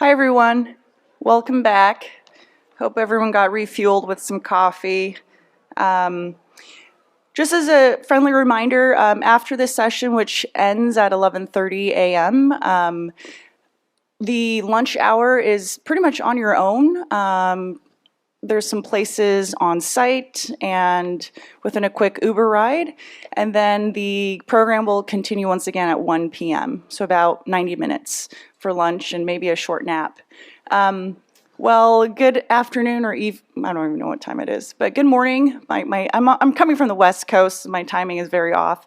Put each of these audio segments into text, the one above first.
Hi everyone, welcome back. Hope everyone got refueled with some coffee. Um, just as a friendly reminder, after this session, which ends at 11:30 a.m., the lunch hour is pretty much on your own. There's some places on site and within a quick Uber ride. And then the program will continue once again at 1 p.m. So about 90 minutes for lunch and maybe a short nap. Well, good afternoon or I don't even know what time it is, but good morning. I'm coming from the West Coast. My timing is very off.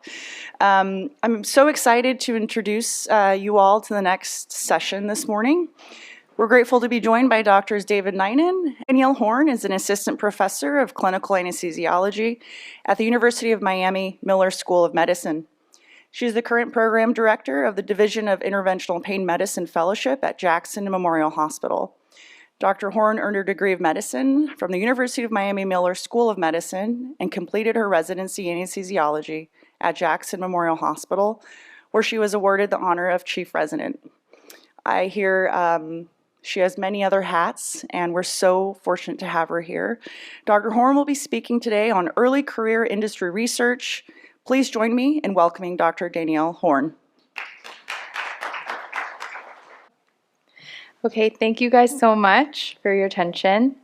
I'm so excited to introduce you all to the next session this morning. We're grateful to be joined by Doctors David Ninen. Danielle Horn is an assistant professor of clinical anesthesiology at the University of Miami Miller School of Medicine. She is the current program director of the Division of Interventional Pain Medicine Fellowship at Jackson Memorial Hospital. Dr. Horn earned her degree of medicine from the University of Miami Miller School of Medicine and completed her residency in anesthesiology at Jackson Memorial Hospital, where she was awarded the honor of chief resident. I hear she has many other hats, and we're so fortunate to have her here. Dr. Horn will be speaking today on early career industry research. Please join me in welcoming Dr. Danielle Horn. Okay, thank you guys so much for your attention.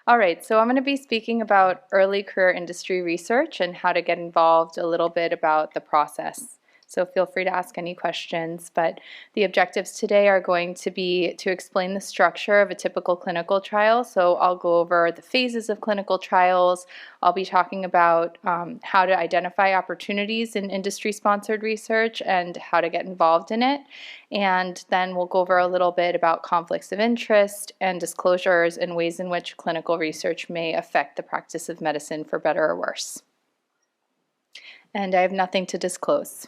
All right, so I'm going to be speaking about early career industry research and how to get involved, a little bit about the process. So feel free to ask any questions, but the objectives today are going to be to explain the structure of a typical clinical trial. So I'll go over the phases of clinical trials. I'll be talking about how to identify opportunities in industry-sponsored research and how to get involved in it. And then we'll go over a little bit about conflicts of interest and disclosures and ways in which clinical research may affect the practice of medicine for better or worse. And I have nothing to disclose.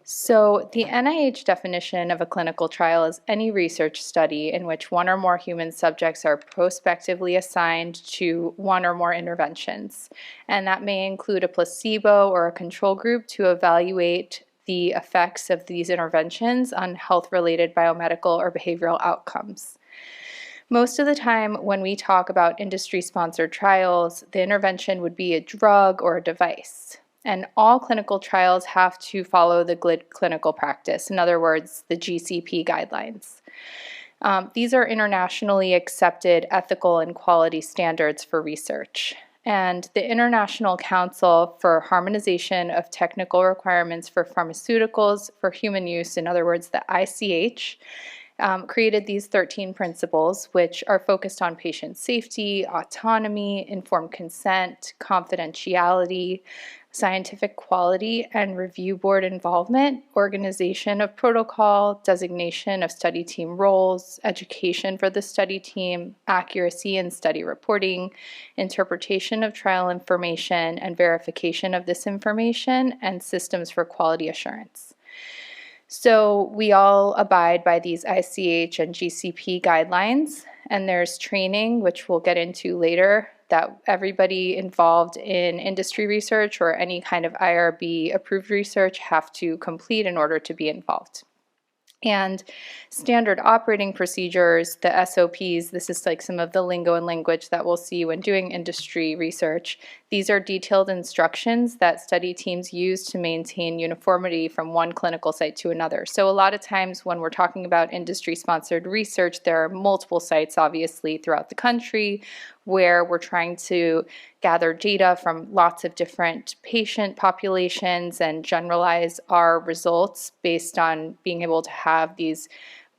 So the NIH definition of a clinical trial is any research study in which one or more human subjects are prospectively assigned to one or more interventions. And that may include a placebo or a control group to evaluate the effects of these interventions on health-related biomedical or behavioral outcomes. Most of the time when we talk about industry-sponsored trials, the intervention would be a drug or a device. And all clinical trials have to follow the Good Clinical Practice, in other words, the GCP guidelines. These are internationally accepted ethical and quality standards for research. And the International Council for Harmonization of Technical Requirements for Pharmaceuticals for Human Use, in other words, the ICH, created these 13 principles, which are focused on patient safety, autonomy, informed consent, confidentiality, scientific quality and review board involvement, organization of protocol, designation of study team roles, education for the study team, accuracy in study reporting, interpretation of trial information and verification of this information, and systems for quality assurance. So we all abide by these ICH and GCP guidelines, and there's training, which we'll get into later, that everybody involved in industry research or any kind of IRB approved research have to complete in order to be involved. And standard operating procedures, the SOPs, this is like some of the lingo and language that we'll see when doing industry research. These are detailed instructions that study teams use to maintain uniformity from one clinical site to another. So a lot of times when we're talking about industry-sponsored research, there are multiple sites, obviously, throughout the country where we're trying to gather data from lots of different patient populations and generalize our results based on being able to have these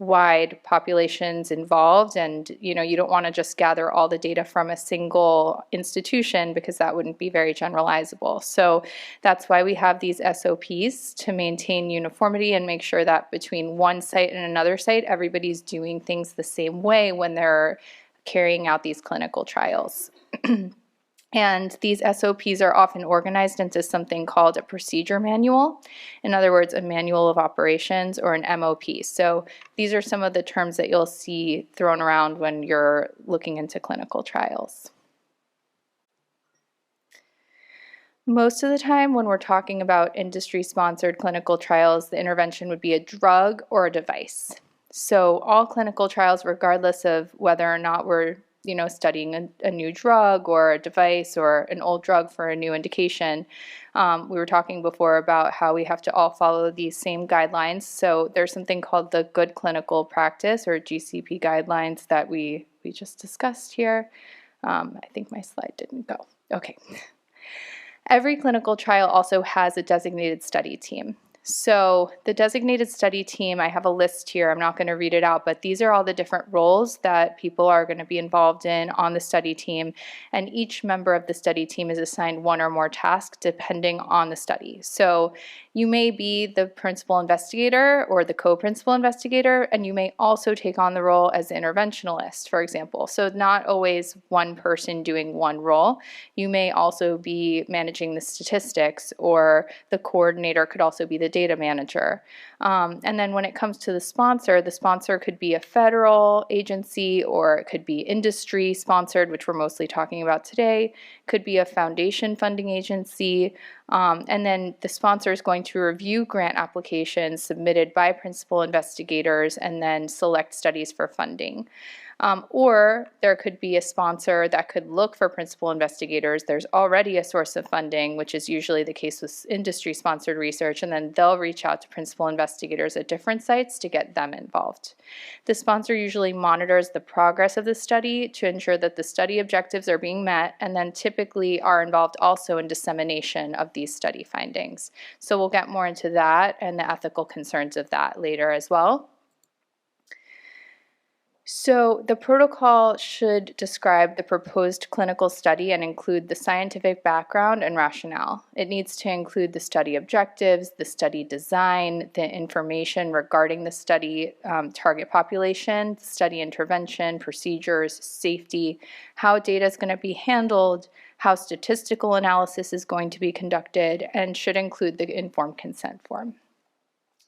wide populations involved. And you don't want to just gather all the data from a single institution because that wouldn't be very generalizable. So that's why we have these SOPs to maintain uniformity and make sure that between one site and another site, everybody's doing things the same way when they're carrying out these clinical trials. And these SOPs are often organized into something called a procedure manual. In other words, a manual of operations or an MOP. So these are some of the terms that you'll see thrown around when you're looking into clinical trials. Most of the time when we're talking about industry-sponsored clinical trials, the intervention would be a drug or a device. So all clinical trials, regardless of whether or not we're studying a new drug or a device or an old drug for a new indication. We were talking before about how we have to all follow these same guidelines. So there's something called the Good Clinical Practice or GCP guidelines that we just discussed here. I think my slide didn't go. Okay. Every clinical trial also has a designated study team. So the designated study team, I have a list here. I'm not going to read it out, but these are all the different roles that people are going to be involved in on the study team. And each member of the study team is assigned one or more tasks depending on the study. So you may be the principal investigator or the co-principal investigator, and you may also take on the role as the interventionalist, for example. So not always one person doing one role. You may also be managing the statistics, or the coordinator could also be the data manager. And then when it comes to the sponsor could be a federal agency, or it could be industry sponsored, which we're mostly talking about today, could be a foundation funding agency. And then the sponsor is going to review grant applications submitted by principal investigators and then select studies for funding. Or there could be a sponsor that could look for principal investigators. There's already a source of funding, which is usually the case with industry-sponsored research, and then they'll reach out to principal investigators at different sites to get them involved. The sponsor usually monitors the progress of the study to ensure that the study objectives are being met, and then typically are involved also in dissemination of these study findings. So we'll get more into that and the ethical concerns of that later as well. So the protocol should describe the proposed clinical study and include the scientific background and rationale. It needs to include the study objectives, the study design, the information regarding the study target population, study intervention, procedures, safety, how data is going to be handled, how statistical analysis is going to be conducted, and should include the informed consent form.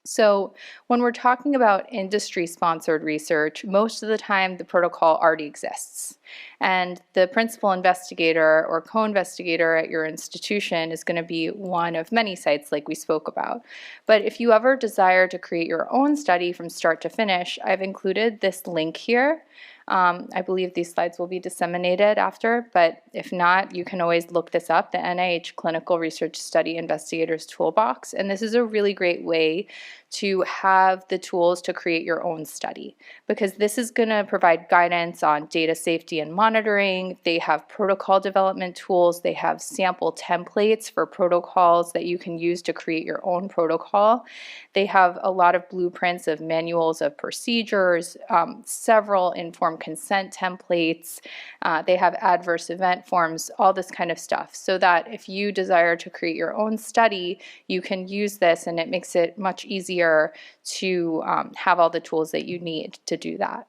So when we're talking about industry-sponsored research, most of the time the protocol already exists. And the principal investigator or co-investigator at your institution is going to be one of many sites like we spoke about. But if you ever desire to create your own study from start to finish, I've included this link here. I believe these slides will be disseminated after, but if not, you can always look this up, the NIH Clinical Research Study Investigators Toolbox. And this is a really great way to have the tools to create your own study, because this is going to provide guidance on data safety and monitoring. They have protocol development tools. They have sample templates for protocols that you can use to create your own protocol. They have a lot of blueprints of manuals of procedures, several informed consent templates. They have adverse event forms, all this kind of stuff, so that if you desire to create your own study, you can use this, and it makes it much easier to have all the tools that you need to do that.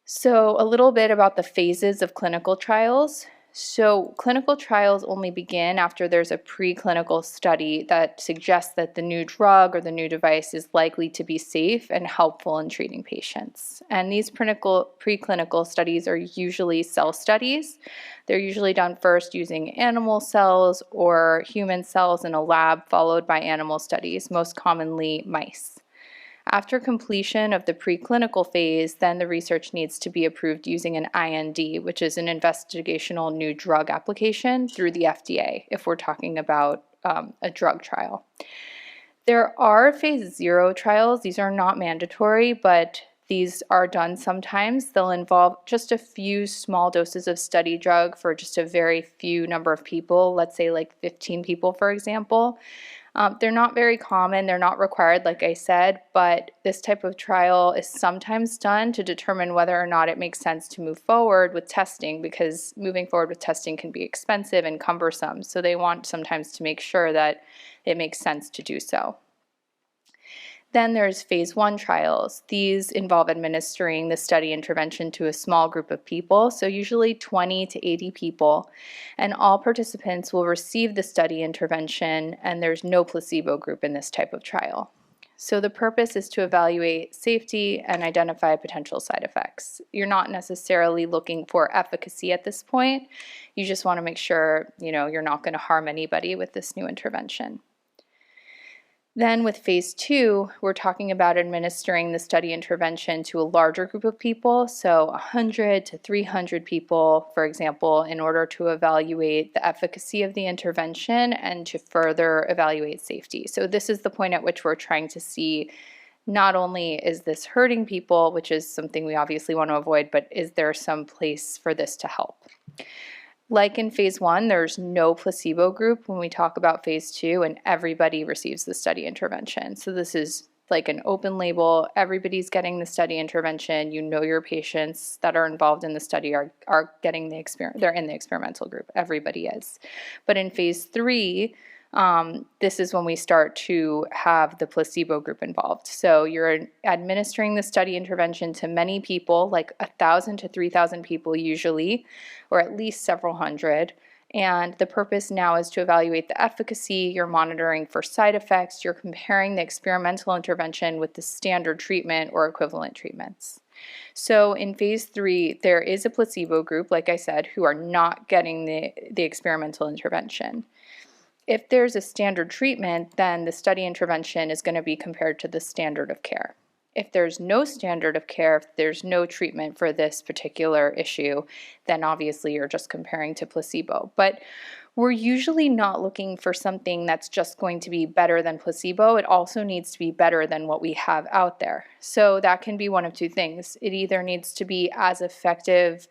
So a little bit about the phases of clinical trials. So clinical trials only begin after there's a preclinical study that suggests that the new drug or the new device is likely to be safe and helpful in treating patients. And these preclinical studies are usually cell studies. They're usually done first using animal cells or human cells in a lab, followed by animal studies, most commonly mice. After completion of the preclinical phase, then the research needs to be approved using an IND, which is an investigational new drug application through the FDA, if we're talking about a drug trial. There are phase 0 trials. These are not mandatory, but these are done sometimes. They'll involve just a few small doses of study drug for just a very few number of people, let's say like 15 people, for example. They're not very common, they're not required, like I said, but this type of trial is sometimes done to determine whether or not it makes sense to move forward with testing, because moving forward with testing can be expensive and cumbersome. So they want sometimes to make sure that it makes sense to do so. Then there's phase 1 trials. These involve administering the study intervention to a small group of people, so usually 20 to 80 people, and all participants will receive the study intervention, and there's no placebo group in this type of trial. So the purpose is to evaluate safety and identify potential side effects. You're not necessarily looking for efficacy at this point. You just want to make sure, you're not going to harm anybody with this new intervention. Then with phase 2, we're talking about administering the study intervention to a larger group of people, so 100 to 300 people, for example, in order to evaluate the efficacy of the intervention and to further evaluate safety. So this is the point at which we're trying to see not only is this hurting people, which is something we obviously want to avoid, but is there some place for this to help? Like in phase 1, there's no placebo group when we talk about phase 2, and everybody receives the study intervention. So this is like an open label, everybody's getting the study intervention. You know your patients that are involved in the study are getting the experiment, they're in the experimental group, everybody is. But in phase 3, this is when we start to have the placebo group involved. So you're administering the study intervention to many people, like 1,000 to 3,000 people usually, or at least several hundred. And the purpose now is to evaluate the efficacy, you're monitoring for side effects, you're comparing the experimental intervention with the standard treatment or equivalent treatments. So in phase 3, there is a placebo group, like I said, who are not getting the experimental intervention. If there's a standard treatment, then the study intervention is going to be compared to the standard of care. If there's no standard of care, if there's no treatment for this particular issue, then obviously you're just comparing to placebo. But we're usually not looking for something that's just going to be better than placebo. It also needs to be better than what we have out there. So that can be one of two things. It either needs to be as effective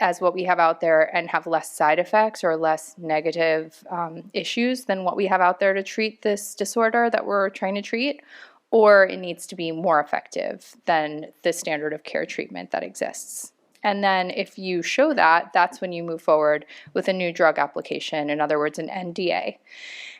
as what we have out there and have less side effects or less negative issues than what we have out there to treat this disorder that we're trying to treat, or it needs to be more effective than the standard of care treatment that exists. And then if you show that, that's when you move forward with a new drug application, in other words, an NDA.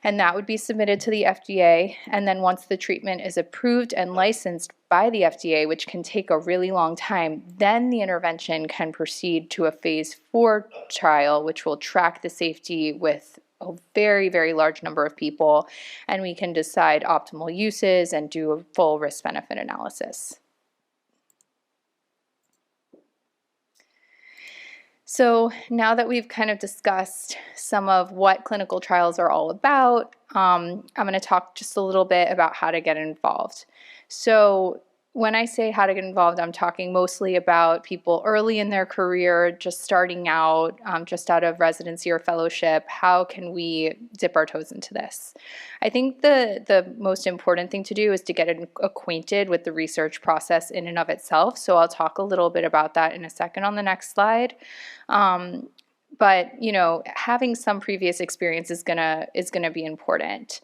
And that would be submitted to the FDA. And then once the treatment is approved and licensed by the FDA, which can take a really long time, then the intervention can proceed to a phase 4 trial, which will track the safety with a very, very large number of people. And we can decide optimal uses and do a full risk-benefit analysis. So now that we've kind of discussed some of what clinical trials are all about, I'm going to talk just a little bit about how to get involved. So when I say how to get involved, I'm talking mostly about people early in their career, just starting out, just out of residency or fellowship. How can we dip our toes into this? I think the most important thing to do is to get acquainted with the research process in and of itself. So I'll talk a little bit about that in a second on the next slide. But you know, having some previous experience is gonna be important.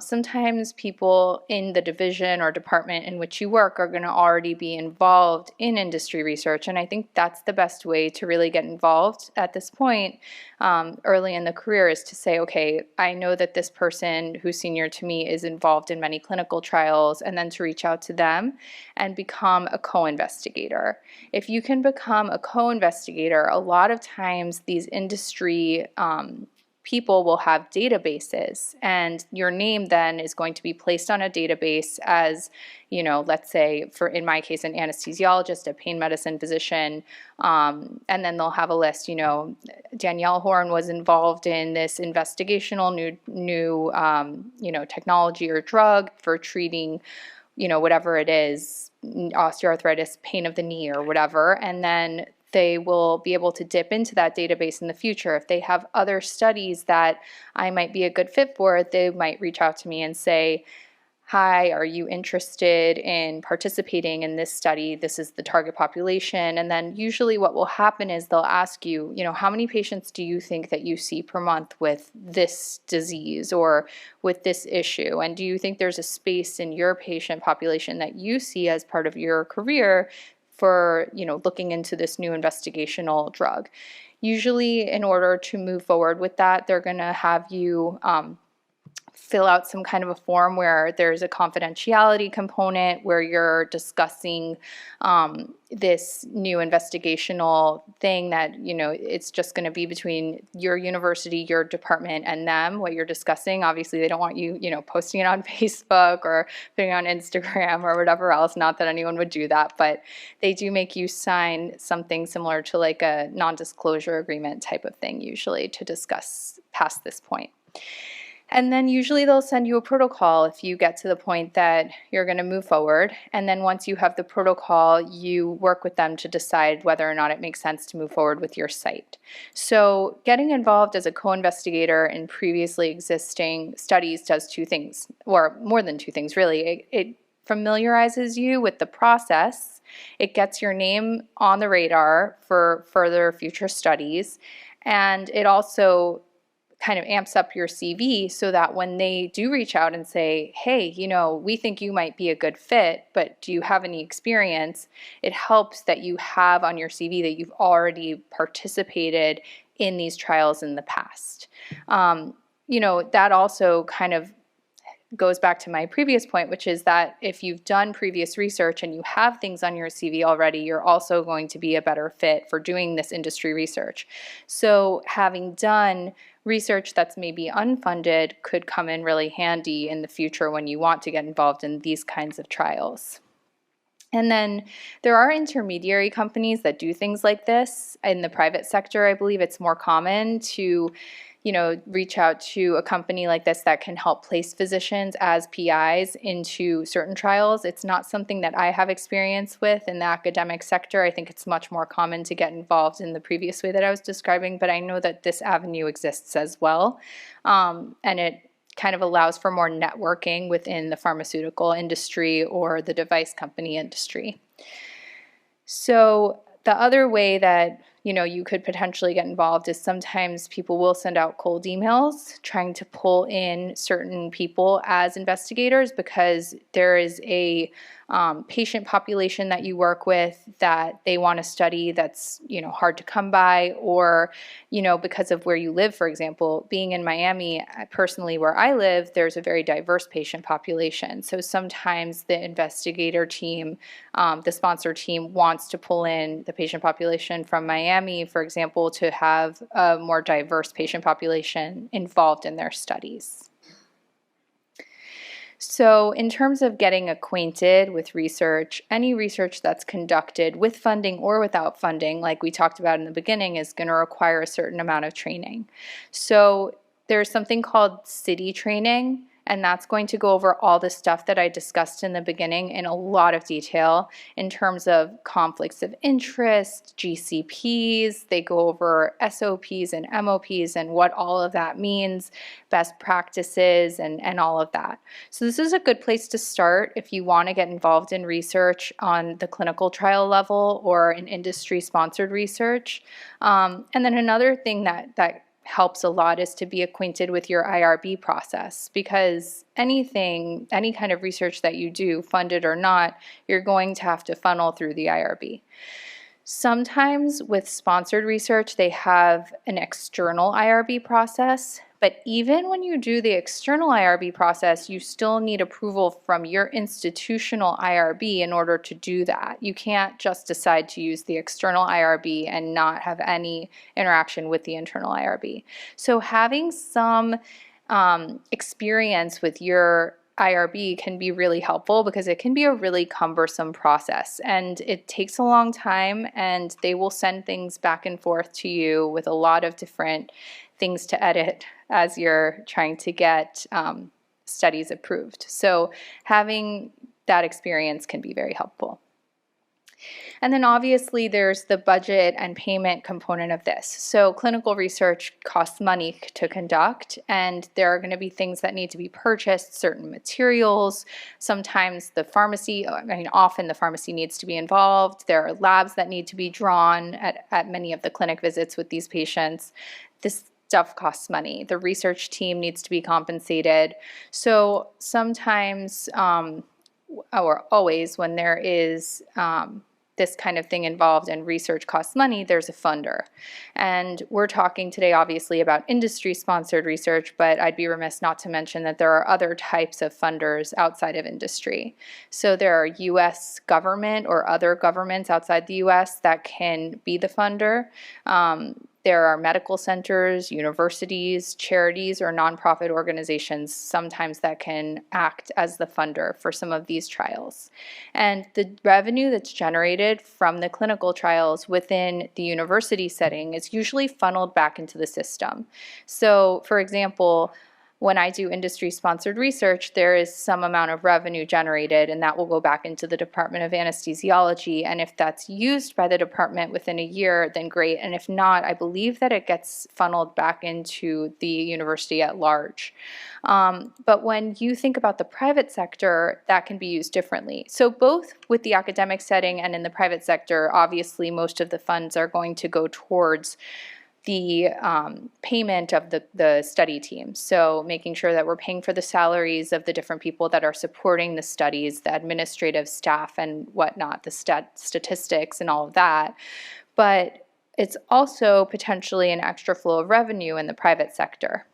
Sometimes people in the division or department in which you work are going to already be involved in industry research, and I think that's the best way to really get involved at this point early in the career, is to say, okay, I know that this person who's senior to me is involved in many clinical trials, and then to reach out to them and become a co-investigator. If you can become a co-investigator, a lot of times these industry people will have databases, and your name then is going to be placed on a database as, you know, let's say for, in my case, an anesthesiologist, a pain medicine physician, and then they'll have a list, you know, Danielle Horn was involved in this investigational new you know, technology or drug for treating, you know, whatever it is, osteoarthritis, pain of the knee or whatever, and then they will be able to dip into that database in the future. If they have other studies that I might be a good fit for, they might reach out to me and say, hi, are you interested in participating in this study? This is the target population. And then usually what will happen is they'll ask you, you know, how many patients do you think that you see per month with this disease or with this issue? And do you think there's a space in your patient population that you see as part of your career for, you know, looking into this new investigational drug? Usually in order to move forward with that, they're going to have you fill out some kind of a form where there's a confidentiality component where you're discussing this new investigational thing that, you know, it's just going to be between your university, your department, and them, what you're discussing. Obviously, they don't want you, you know, posting it on Facebook or putting it on Instagram or whatever else. Not that anyone would do that, but they do make you sign something similar to like a non-disclosure agreement type of thing, usually, to discuss past this point. And then usually they'll send you a protocol if you get to the point that you're going to move forward. And then once you have the protocol, you work with them to decide whether or not it makes sense to move forward with your site. So getting involved as a co-investigator in previously existing studies does two things, or more than two things really. It familiarizes you with the process. It gets your name on the radar for further future studies. And it also kind of amps up your CV so that when they do reach out and say, hey, you know, we think you might be a good fit, but do you have any experience? It helps that you have on your CV that you've already participated in these trials in the past. You know, that also kind of goes back to my previous point, which is that if you've done previous research and you have things on your CV already, you're also going to be a better fit for doing this industry research. So having done research that's maybe unfunded could come in really handy in the future when you want to get involved in these kinds of trials. And then there are intermediary companies that do things like this. In the private sector, I believe it's more common to, you know, reach out to a company like this that can help place physicians as PIs into certain trials. It's not something that I have experience with in the academic sector. I think it's much more common to get involved in the previous way that I was describing, but I know that this avenue exists as well. And it kind of allows for more networking within the pharmaceutical industry or the device company industry. So the other way that, you know, you could potentially get involved is sometimes people will send out cold emails trying to pull in certain people as investigators because there is a patient population that you work with that they want to study that's, you know, hard to come by, or, you know, because of where you live, for example, being in Miami, personally where I live, there's a very diverse patient population. So sometimes the investigator team, the sponsor team wants to pull in the patient population from Miami, for example, to have a more diverse patient population involved in their studies. So in terms of getting acquainted with research, any research that's conducted with funding or without funding, like we talked about in the beginning, is going to require a certain amount of training. So there's something called city training, and that's going to go over all the stuff that I discussed in the beginning in a lot of detail in terms of conflicts of interest, GCPs. They go over SOPs and MOPs and what all of that means, best practices, and all of that. So this is a good place to start if you want to get involved in research on the clinical trial level or in industry-sponsored research. And then another thing that helps a lot is to be acquainted with your IRB process, because any kind of research that you do, funded or not, you're going to have to funnel through the IRB. Sometimes with sponsored research, they have an external IRB process, but even when you do the external IRB process, you still need approval from your institutional IRB in order to do that. You can't just decide to use the external IRB and not have any interaction with the internal IRB. So having some experience with your IRB can be really helpful because it can be a really cumbersome process and it takes a long time, and they will send things back and forth to you with a lot of different things to edit as you're trying to get studies approved. So having that experience can be very helpful. And then obviously there's the budget and payment component of this. So clinical research costs money to conduct, and there are going to be things that need to be purchased, certain materials. Sometimes the pharmacy, often the pharmacy needs to be involved. There are labs that need to be drawn at many of the clinic visits with these patients. This stuff costs money. The research team needs to be compensated. So sometimes, or always, when there is this kind of thing involved and research costs money, there's a funder. And we're talking today obviously about industry-sponsored research, but I'd be remiss not to mention that there are other types of funders outside of industry. So there are US government or other governments outside the US that can be the funder. There are medical centers, universities, charities, or nonprofit organizations sometimes that can act as the funder for some of these trials. And the revenue that's generated from the clinical trials within the university setting is usually funneled back into the system. So, for example, when I do industry-sponsored research, there is some amount of revenue generated, and that will go back into the Department of Anesthesiology. And if that's used by the department within a year, then great. And if not, I believe that it gets funneled back into the university at large. But when you think about the private sector, that can be used differently. So both with the academic setting and in the private sector, obviously most of the funds are going to go towards the payment of the study team. So making sure that we're paying for the salaries of the different people that are supporting the studies, the administrative staff and whatnot, the statistics and all of that. But it's also potentially an extra flow of revenue in the private sector.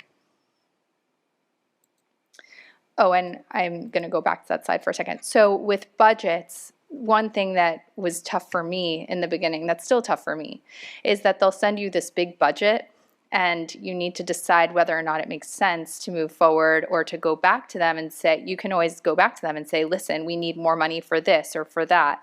Oh, and I'm going to go back to that slide for a second. So with budgets, one thing that was tough for me in the beginning, that's still tough for me, is that they'll send you this big budget and you need to decide whether or not it makes sense to move forward or to go back to them and say, you can always go back to them and say, listen, we need more money for this or for that.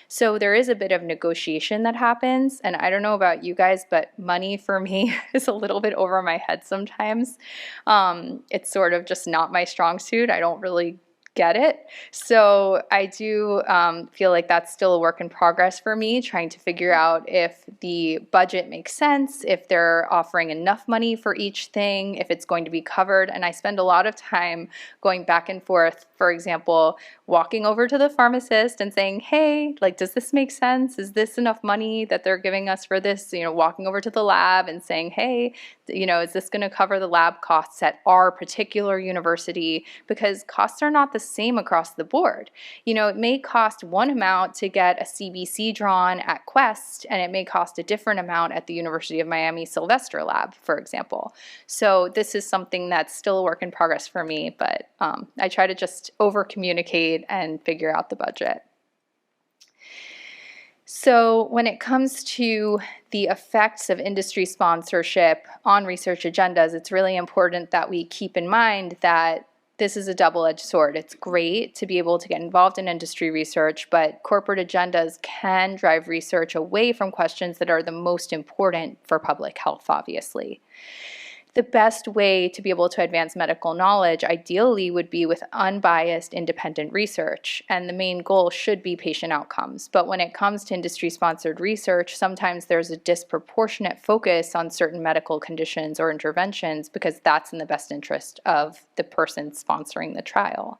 So there is a bit of negotiation that happens, and I don't know about you guys, but money for me is a little bit over my head sometimes. It's sort of just not my strong suit. I don't really get it. So I do feel like that's still a work in progress for me, trying to figure out if the budget makes sense, if they're offering enough money for each thing, if it's going to be covered. And I spend a lot of time going back and forth, for example, walking over to the pharmacist and saying, hey, like, does this make sense? Is this enough money that they're giving us for this? You know, walking over to the lab and saying, hey, you know, is this going to cover the lab costs at our particular university? Because costs are not the same across the board. You know, it may cost one amount to get a CBC drawn at Quest, and it may cost a different amount at the University of Miami Sylvester Lab, for example. So this is something that's still a work in progress for me, but I try to just over communicate and figure out the budget. So when it comes to the effects of industry sponsorship on research agendas, it's really important that we keep in mind that this is a double-edged sword. It's great to be able to get involved in industry research, but corporate agendas can drive research away from questions that are the most important for public health, obviously. The best way to be able to advance medical knowledge ideally would be with unbiased independent research, and the main goal should be patient outcomes. But when it comes to industry-sponsored research, sometimes there's a disproportionate focus on certain medical conditions or interventions because that's in the best interest of the person sponsoring the trial.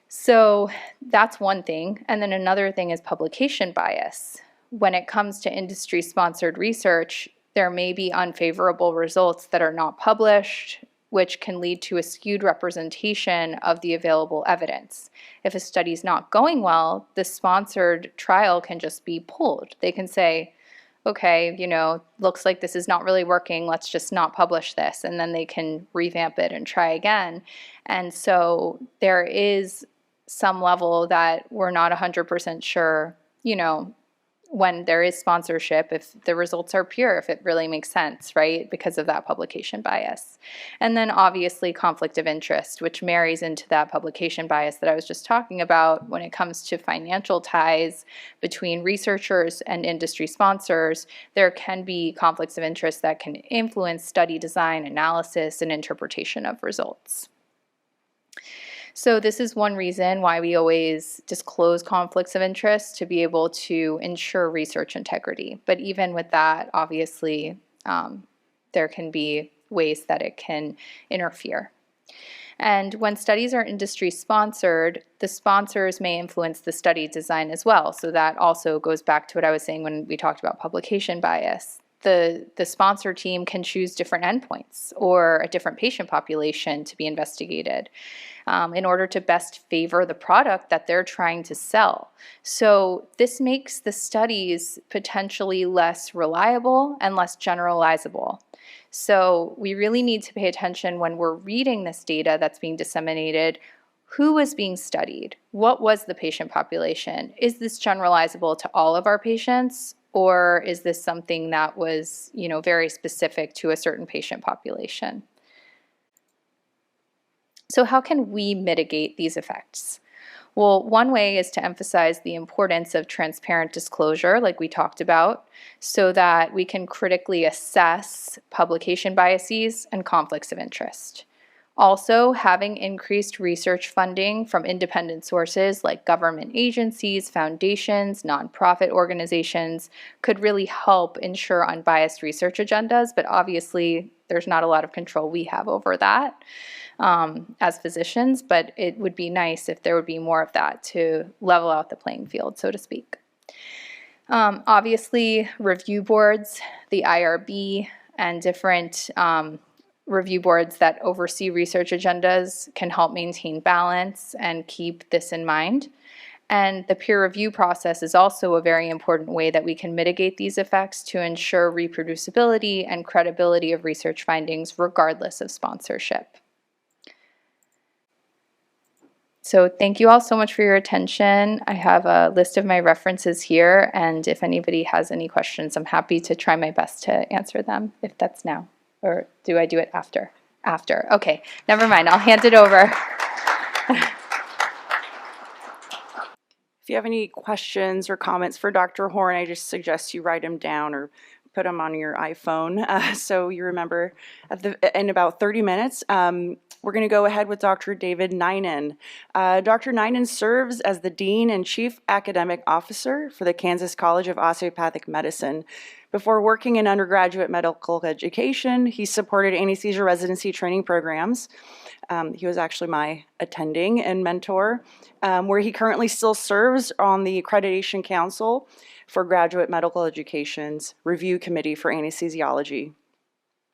So that's one thing. And then another thing is publication bias. When it comes to industry-sponsored research, there may be unfavorable results that are not published, which can lead to a skewed representation of the available evidence. If a study is not going well, the sponsored trial can just be pulled. They can say, okay, you know, looks like this is not really working, let's just not publish this, and then they can revamp it and try again. And so there is some level that we're not 100% sure, you know, when there is sponsorship, if the results are pure, if it really makes sense, right? Because of that publication bias. And then obviously conflict of interest, which marries into that publication bias that I was just talking about when it comes to financial ties between researchers and industry sponsors. There can be conflicts of interest that can influence study design, analysis, and interpretation of results. So this is one reason why we always disclose conflicts of interest, to be able to ensure research integrity. But even with that, obviously, there can be ways that it can interfere. And when studies are industry sponsored, the sponsors may influence the study design as well. So that also goes back to what I was saying when we talked about publication bias. The sponsor team can choose different endpoints or a different patient population to be investigated in order to best favor the product that they're trying to sell. So this makes the studies potentially less reliable and less generalizable. So we really need to pay attention when we're reading this data that's being disseminated. Who was being studied? What was the patient population? Is this generalizable to all of our patients? Or is this something that was, you know, very specific to a certain patient population? So how can we mitigate these effects? Well, one way is to emphasize the importance of transparent disclosure, like we talked about, so that we can critically assess publication biases and conflicts of interest. Also, having increased research funding from independent sources like government agencies, foundations, nonprofit organizations could really help ensure unbiased research agendas, but obviously there's not a lot of control we have over that as physicians, but it would be nice if there would be more of that to level out the playing field, so to speak. Obviously, review boards, the IRB, and different review boards that oversee research agendas can help maintain balance and keep this in mind. And the peer review process is also a very important way that we can mitigate these effects to ensure reproducibility and credibility of research findings regardless of sponsorship. So thank you all so much for your attention. I have a list of my references here, and if anybody has any questions, I'm happy to try my best to answer them, if that's now. Or do I do it after? After. Okay, never mind. I'll hand it over. If you have any questions or comments for Dr. Horn, I just suggest you write them down or put them on your iPhone so you remember in about 30 minutes. We're going to go ahead with Dr. David Ninan. Dr. Ninan serves as the Dean and Chief Academic Officer for the Kansas College of Osteopathic Medicine. Before working in undergraduate medical education, he supported anesthesia residency training programs. He was actually my attending and mentor, where he currently still serves on the Accreditation Council for Graduate Medical Education's Review Committee for Anesthesiology.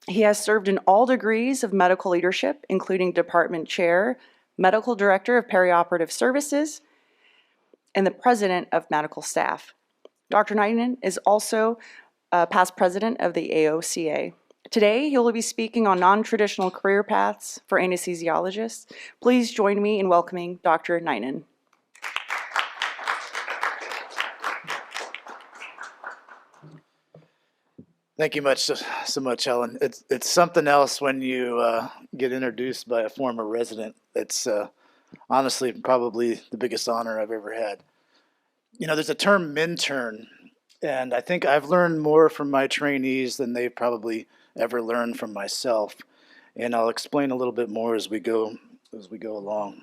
He has served in all degrees of medical leadership, including Department Chair, Medical Director of Perioperative Services, and the President of Medical Staff. Dr. Ninan is also past President of the Aoca. Today, he will be speaking on non-traditional career paths for anesthesiologists. Please join me in welcoming Dr. Ninan. Thank you so much, Helen. It's something else when you get introduced by a former resident. It's honestly probably the biggest honor I've ever had. You know, there's a term "mintern," and I think I've learned more from my trainees than they've probably ever learned from myself. And I'll explain a little bit more as we go along.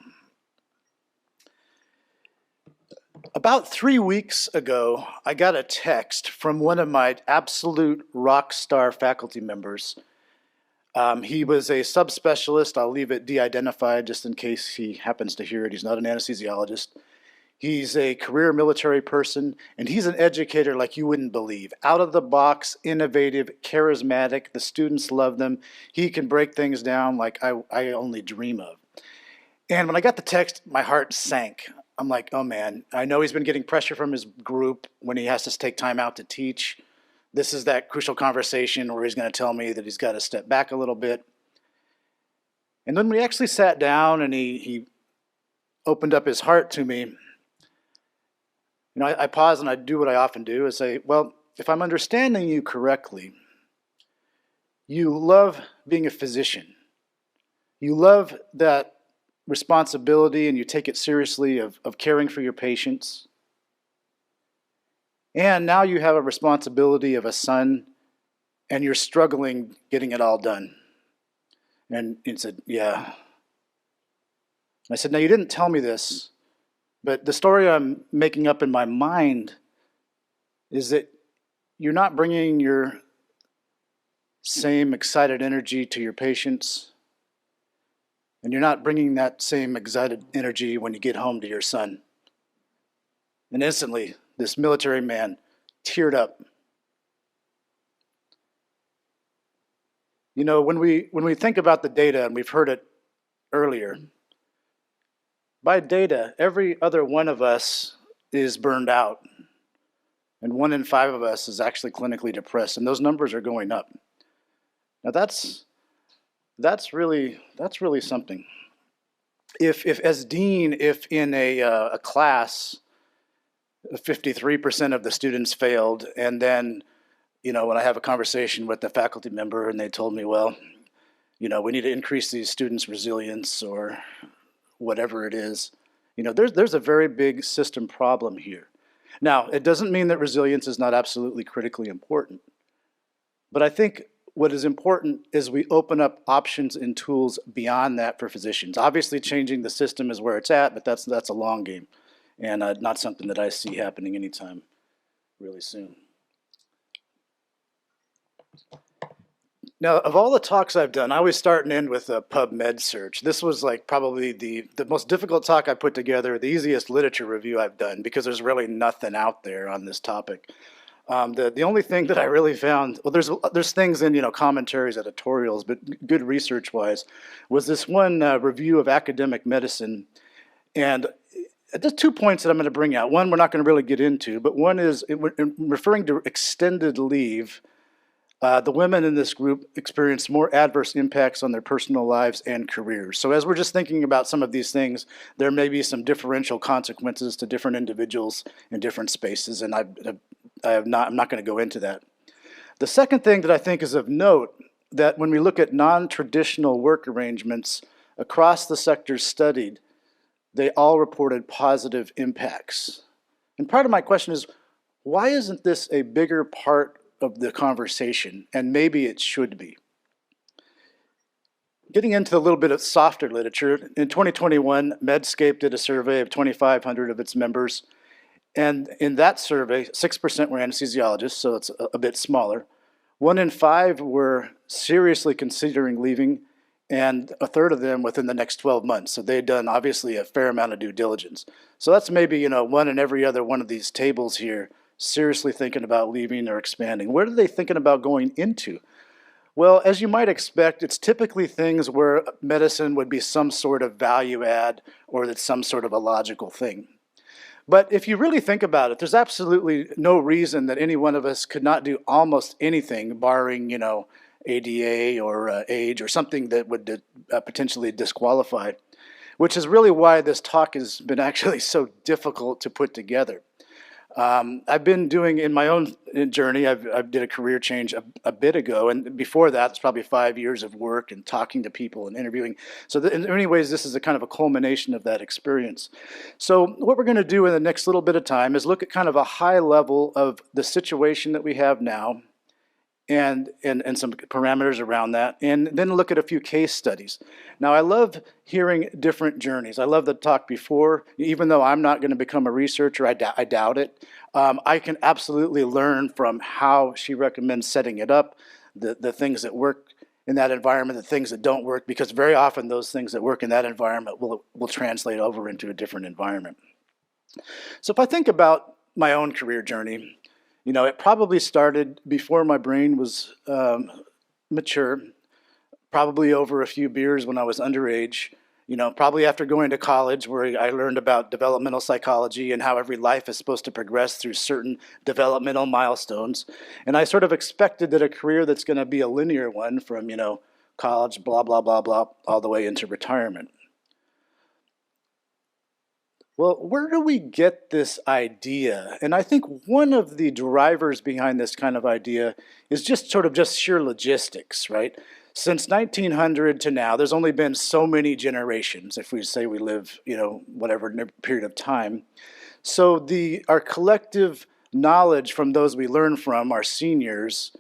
About 3 weeks ago, I got a text from one of my absolute rock star faculty members. He was a subspecialist. I'll leave it de-identified just in case he happens to hear it. He's not an anesthesiologist. He's a career military person, and he's an educator like you wouldn't believe. Out of the box, innovative, charismatic. The students love them. He can break things down like I only dream of. And when I got the text, my heart sank. I'm like, oh man, I know he's been getting pressure from his group when he has to take time out to teach. This is that crucial conversation where he's going to tell me that he's got to step back a little bit. And then we actually sat down and he opened up his heart to me. You know, I pause and I do what I often do, is say, well, if I'm understanding you correctly, you love being a physician. You love that responsibility and you take it seriously of caring for your patients. And now you have a responsibility of a son and you're struggling getting it all done. And he said, yeah. I said, now you didn't tell me this, but the story I'm making up in my mind is that you're not bringing your same excited energy to your patients. And you're not bringing that same excited energy when you get home to your son. And instantly, this military man teared up. You know, when we think about the data, and we've heard it earlier, by data, every other one of us is burned out. And 1 in 5 of us is actually clinically depressed. And those numbers are going up. Now that's really something. If as dean, if in a class, 53% of the students failed, and then, you know, when I have a conversation with the faculty member and they told me, well, you know, we need to increase these students' resilience or whatever it is, you know, there's a very big system problem here. Now, it doesn't mean that resilience is not absolutely critically important, but I think what is important is we open up options and tools beyond that for physicians. Obviously, changing the system is where it's at, but that's a long game, and not something that I see happening anytime really soon. Now, of all the talks I've done, I always start and end with a PubMed search. This was like probably the most difficult talk I put together, the easiest literature review I've done, because there's really nothing out there on this topic. The only thing that I really found, well, there's things in, commentaries, editorials, but good research-wise, was this one review of academic medicine. And there's 2 points that I'm going to bring out. One we're not going to really get into, but one is in referring to extended leave. The women in this group experienced more adverse impacts on their personal lives and careers. So as we're just thinking about some of these things, there may be some differential consequences to different individuals in different spaces, and I'm not going to go into that. The second thing that I think is of note, that when we look at non-traditional work arrangements across the sectors studied, they all reported positive impacts. And part of my question is, why isn't this a bigger part of the conversation? And maybe it should be. Getting into a little bit of softer literature, in 2021, Medscape did a survey of 2,500 of its members. And in that survey, 6% were anesthesiologists, so it's a bit smaller. 1 in 5 were seriously considering leaving, and a third of them within the next 12 months. So they'd done obviously a fair amount of due diligence. So that's maybe, 1 in every other one of these tables here seriously thinking about leaving or expanding. What are they thinking about going into? Well, as you might expect, it's typically things where medicine would be some sort of value add, or that's some sort of a logical thing. But if you really think about it, there's absolutely no reason that any one of us could not do almost anything, barring, ADA or age or something that would potentially disqualify, which is really why this talk has been actually so difficult to put together. I've been doing, in my own journey, I did a career change a bit ago, and before that, it's probably 5 years of work and talking to people and interviewing. So in many ways, this is a kind of a culmination of that experience. So what we're going to do in the next little bit of time is look at kind of a high level of the situation that we have now, and some parameters around that, and then look at a few case studies. Now, I love hearing different journeys. I love the talk before, even though I'm not going to become a researcher, I doubt it. I can absolutely learn from how she recommends setting it up, the things that work in that environment, the things that don't work, because very often those things that work in that environment will translate over into a different environment. So if I think about my own career journey, it probably started before my brain was mature, probably over a few beers when I was underage, probably after going to college where I learned about developmental psychology and how every life is supposed to progress through certain developmental milestones. And I sort of expected that a career that's going to be a linear one from, college, blah, blah, blah, blah, all the way into retirement. Well, where do we get this idea? And I think one of the drivers behind this kind of idea is just sheer logistics, right? Since 1900 to now, there's only been so many generations, if we say we live, whatever period of time. So our collective knowledge from those we learn from, our seniors,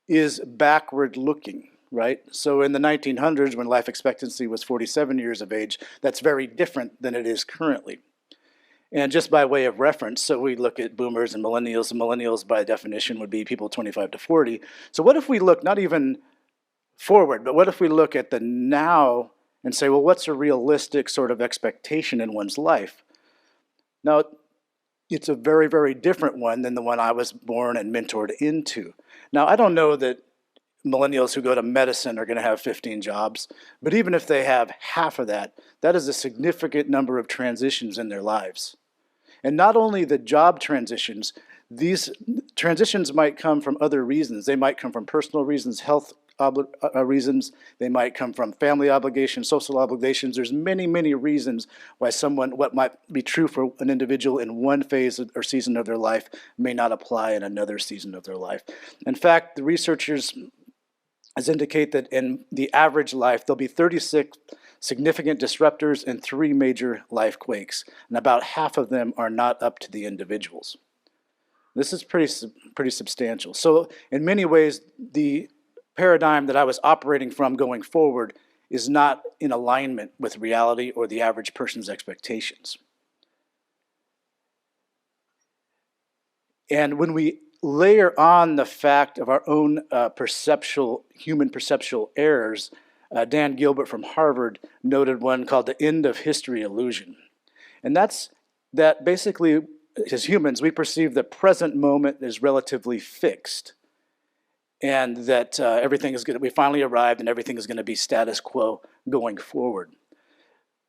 is backward looking. Right? So in the 1900s, when life expectancy was 47 years of age, that's very different than it is currently. And just by way of reference, so we look at boomers and millennials by definition would be people 25 to 40. So what if we look not even forward, but what if we look at the now and say, well, what's a realistic sort of expectation in one's life? Now, it's a very, very different one than the one I was born and mentored into. Now, I don't know that millennials who go to medicine are going to have 15 jobs, but even if they have half of that, that is a significant number of transitions in their lives. And not only the job transitions, these transitions might come from other reasons. They might come from personal reasons, health reasons. They might come from family obligations, social obligations. There's many, many reasons why what might be true for an individual in one phase or season of their life may not apply in another season of their life. In fact, the researchers indicate that in the average life, there'll be 36 significant disruptors and 3 major life quakes, and about half of them are not up to the individuals. This is pretty substantial. So in many ways, the paradigm that I was operating from going forward is not in alignment with reality or the average person's expectations. And when we layer on the fact of our own human perceptual errors, Dan Gilbert from Harvard noted one called the end of history illusion. And that's that basically, as humans, we perceive the present moment as relatively fixed, and that we finally arrived and everything is going to be status quo going forward.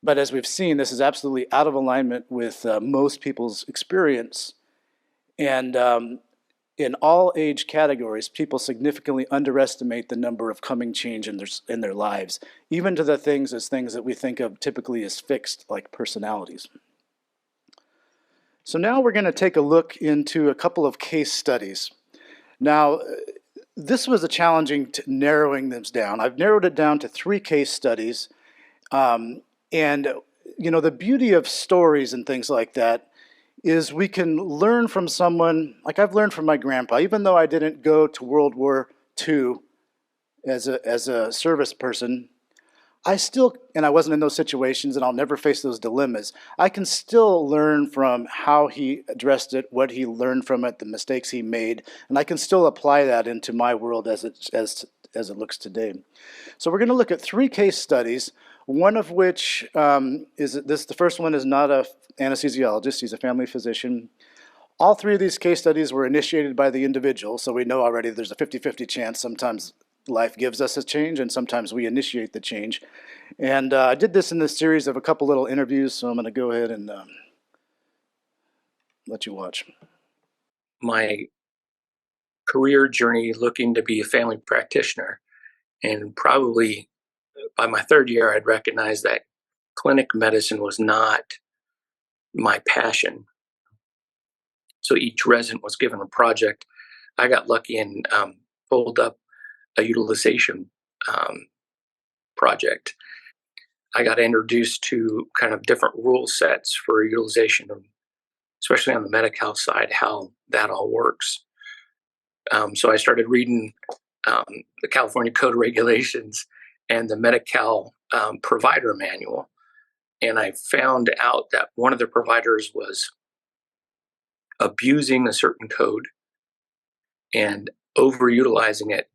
But as we've seen, this is absolutely out of alignment with most people's experience. And in all age categories, people significantly underestimate the number of coming change in their lives, even to the things that we think of typically as fixed, like personalities. So now we're going to take a look into a couple of case studies. Now, this was a challenging narrowing them down. I've narrowed it down to 3 case studies. And, the beauty of stories and things like that is we can learn from someone, like I've learned from my grandpa, even though I didn't go to World War II as a service person, and I wasn't in those situations, and I'll never face those dilemmas. I can still learn from how he addressed it, what he learned from it, the mistakes he made, and I can still apply that into my world as it looks today. So we're going to look at 3 case studies, one of which the first one is not an anesthesiologist, he's a family physician. All 3 of these case studies were initiated by the individual, so we know already there's a 50-50 chance sometimes life gives us a change, and sometimes we initiate the change. And I did this in this series of a couple little interviews, so I'm going to go ahead and let you watch. My career journey looking to be a family practitioner, and probably by my 3rd year, I'd recognized that clinic medicine was not my passion. So each resident was given a project. I got lucky and pulled up a utilization project. I got introduced to kind of different rule sets for utilization, especially on the Medi-Cal side, how that all works. So I started reading the California Code of Regulations and the Medi-Cal provider manual. And I found out that one of the providers was abusing a certain code and overutilizing it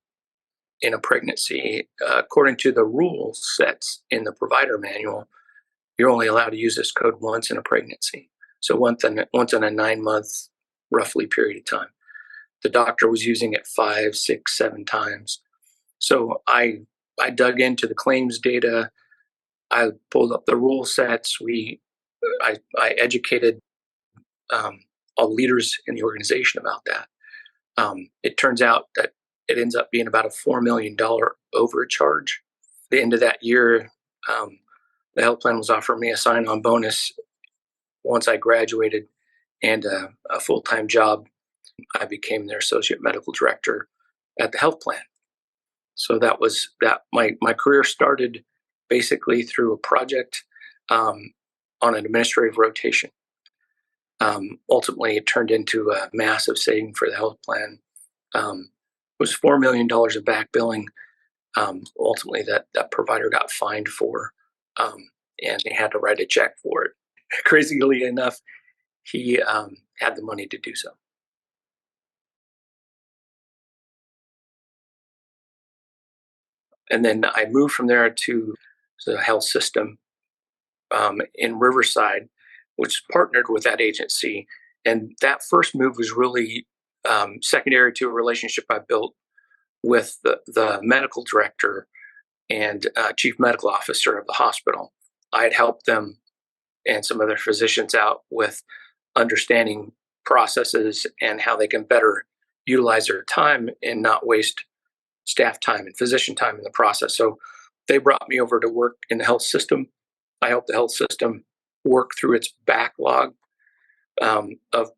in a pregnancy. According to the rule sets in the provider manual, you're only allowed to use this code once in a pregnancy. So once in a 9-month, roughly, period of time. The doctor was using it 5, 6, 7 times. So I dug into the claims data. I pulled up the rule sets. I educated all leaders in the organization about that. It turns out that it ends up being about a $4 million overcharge. At the end of that year, the health plan was offering me a sign-on bonus once I graduated and a full-time job. I became their associate medical director at the health plan. So that was that. My career started basically through a project on an administrative rotation. Ultimately, it turned into a massive saving for the health plan. It was $4 million of back billing. Ultimately, that provider got fined for, and they had to write a check for it. Crazily enough, he had the money to do so. And then I moved from there to the health system in Riverside, which partnered with that agency. And that first move was really secondary to a relationship I built with the medical director and chief medical officer of the hospital. I had helped them and some other physicians out with understanding processes and how they can better utilize their time and not waste staff time and physician time in the process. So they brought me over to work in the health system. I helped the health system work through its backlog of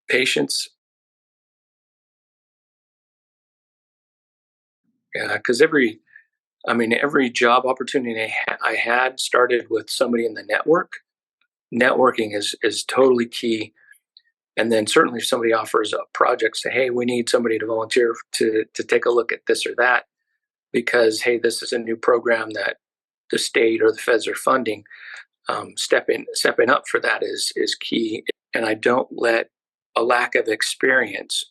patients. Because every job opportunity I had started with somebody in the network. Networking is totally key. And then certainly if somebody offers a project, say, hey, we need somebody to volunteer to take a look at this or that. because, hey, this is a new program that the state or the feds are funding. Stepping up for that is key. And I don't let a lack of experience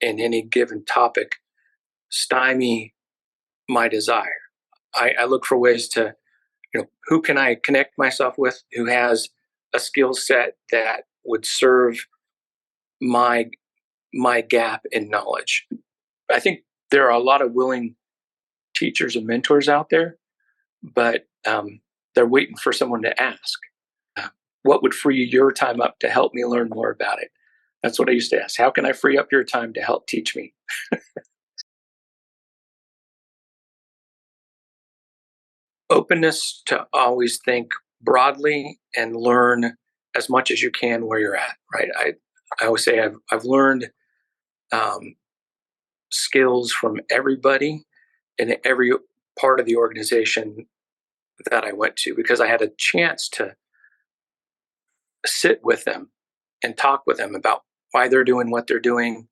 in any given topic stymie my desire. I look for ways to, who can I connect myself with who has a skill set that would serve my gap in knowledge. I think there are a lot of willing teachers and mentors out there, but they're waiting for someone to ask. What would free your time up to help me learn more about it? That's what I used to ask. How can I free up your time to help teach me? Openness to always think broadly and learn as much as you can where you're at, right? I always say I've learned skills from everybody in every part of the organization that I went to, because I had a chance to sit with them and talk with them about why they're doing what they're doing,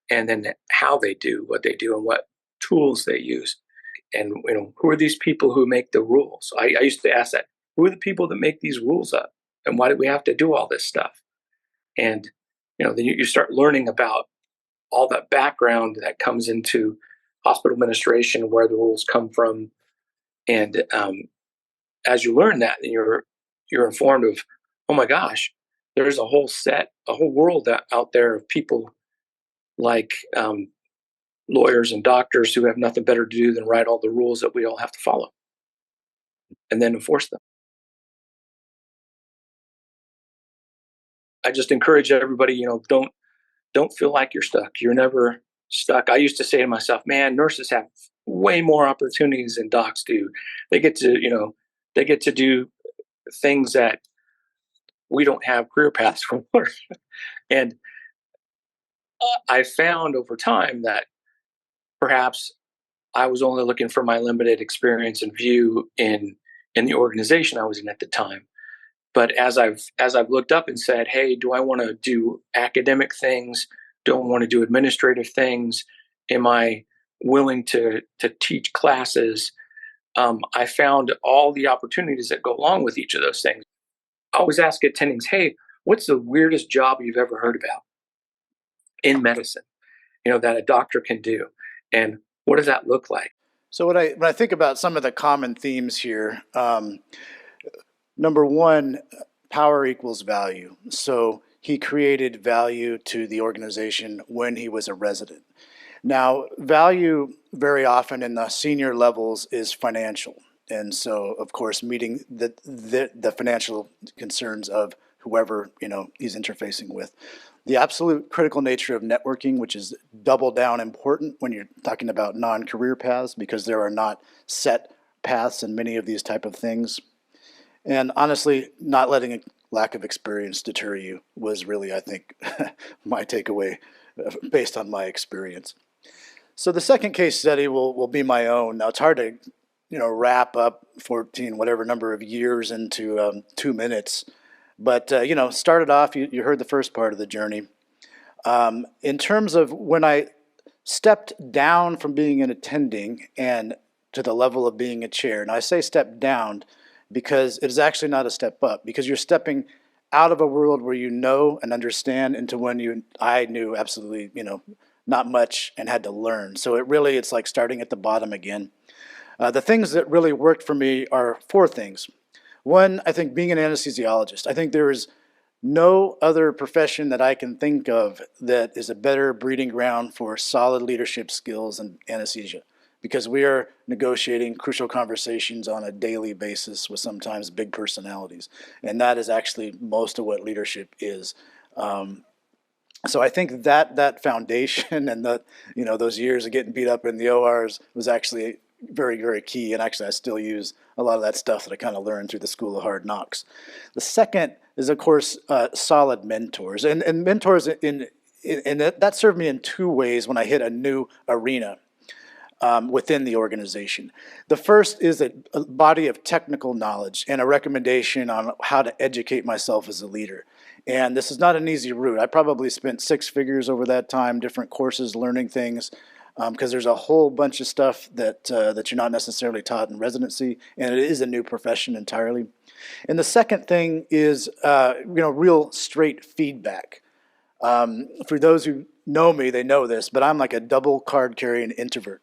and then how they do what they do and what tools they use. And who are these people who make the rules? I used to ask that. Who are the people that make these rules up, and why do we have to do all this stuff? And then you start learning about all that background that comes into hospital administration, where the rules come from, and as you learn that, you're informed of, oh my gosh, there's a whole world out there of people like lawyers and doctors who have nothing better to do than write all the rules that we all have to follow and then enforce them. I just encourage everybody, don't feel like you're stuck. You're never stuck. I used to say to myself, man, nurses have way more opportunities than docs do. They get to do things that we don't have career paths for. And I found over time that perhaps I was only looking for my limited experience and view in the organization I was in at the time. But as I've looked up and said, hey, do I want to do academic things? Do I want to do administrative things? Am I willing to teach classes? I found all the opportunities that go along with each of those things. I always ask attendings, hey, what's the weirdest job you've ever heard about in medicine, that a doctor can do? And what does that look like? So when I think about some of the common themes here, number one, power equals value. So he created value to the organization when he was a resident. Now, value very often in the senior levels is financial. And so, of course, meeting the financial concerns of whoever, he's interfacing with. The absolute critical nature of networking, which is double down important when you're talking about non-career paths, because there are not set paths in many of these type of things. And honestly, not letting a lack of experience deter you was really, I think, my takeaway based on my experience. So the second case study will be my own. Now it's hard to, wrap up 14 whatever number of years into 2 minutes. But, started off, you heard the first part of the journey. In terms of when I stepped down from being an attending and to the level of being a chair, and I say step down because it is actually not a step up, because you're stepping out of a world where you know and understand into when I knew absolutely, not much and had to learn. So it's like starting at the bottom again. The things that really worked for me are 4 things. One, I think being an anesthesiologist. I think there is no other profession that I can think of that is a better breeding ground for solid leadership skills than anesthesia, because we are negotiating crucial conversations on a daily basis with sometimes big personalities. And that is actually most of what leadership is. So I think that foundation and those years of getting beat up in the ORs was actually very, very key. And actually, I still use a lot of that stuff that I kind of learned through the School of Hard Knocks. The second is, of course, solid mentors. And mentors that served me in 2 ways when I hit a new arena within the organization. The first is a body of technical knowledge and a recommendation on how to educate myself as a leader. And this is not an easy route. I probably spent 6 figures over that time, different courses, learning things. because there's a whole bunch of stuff that you're not necessarily taught in residency, and it is a new profession entirely. And the second thing is, real straight feedback. For those who know me, they know this, but I'm like a double card carrying introvert.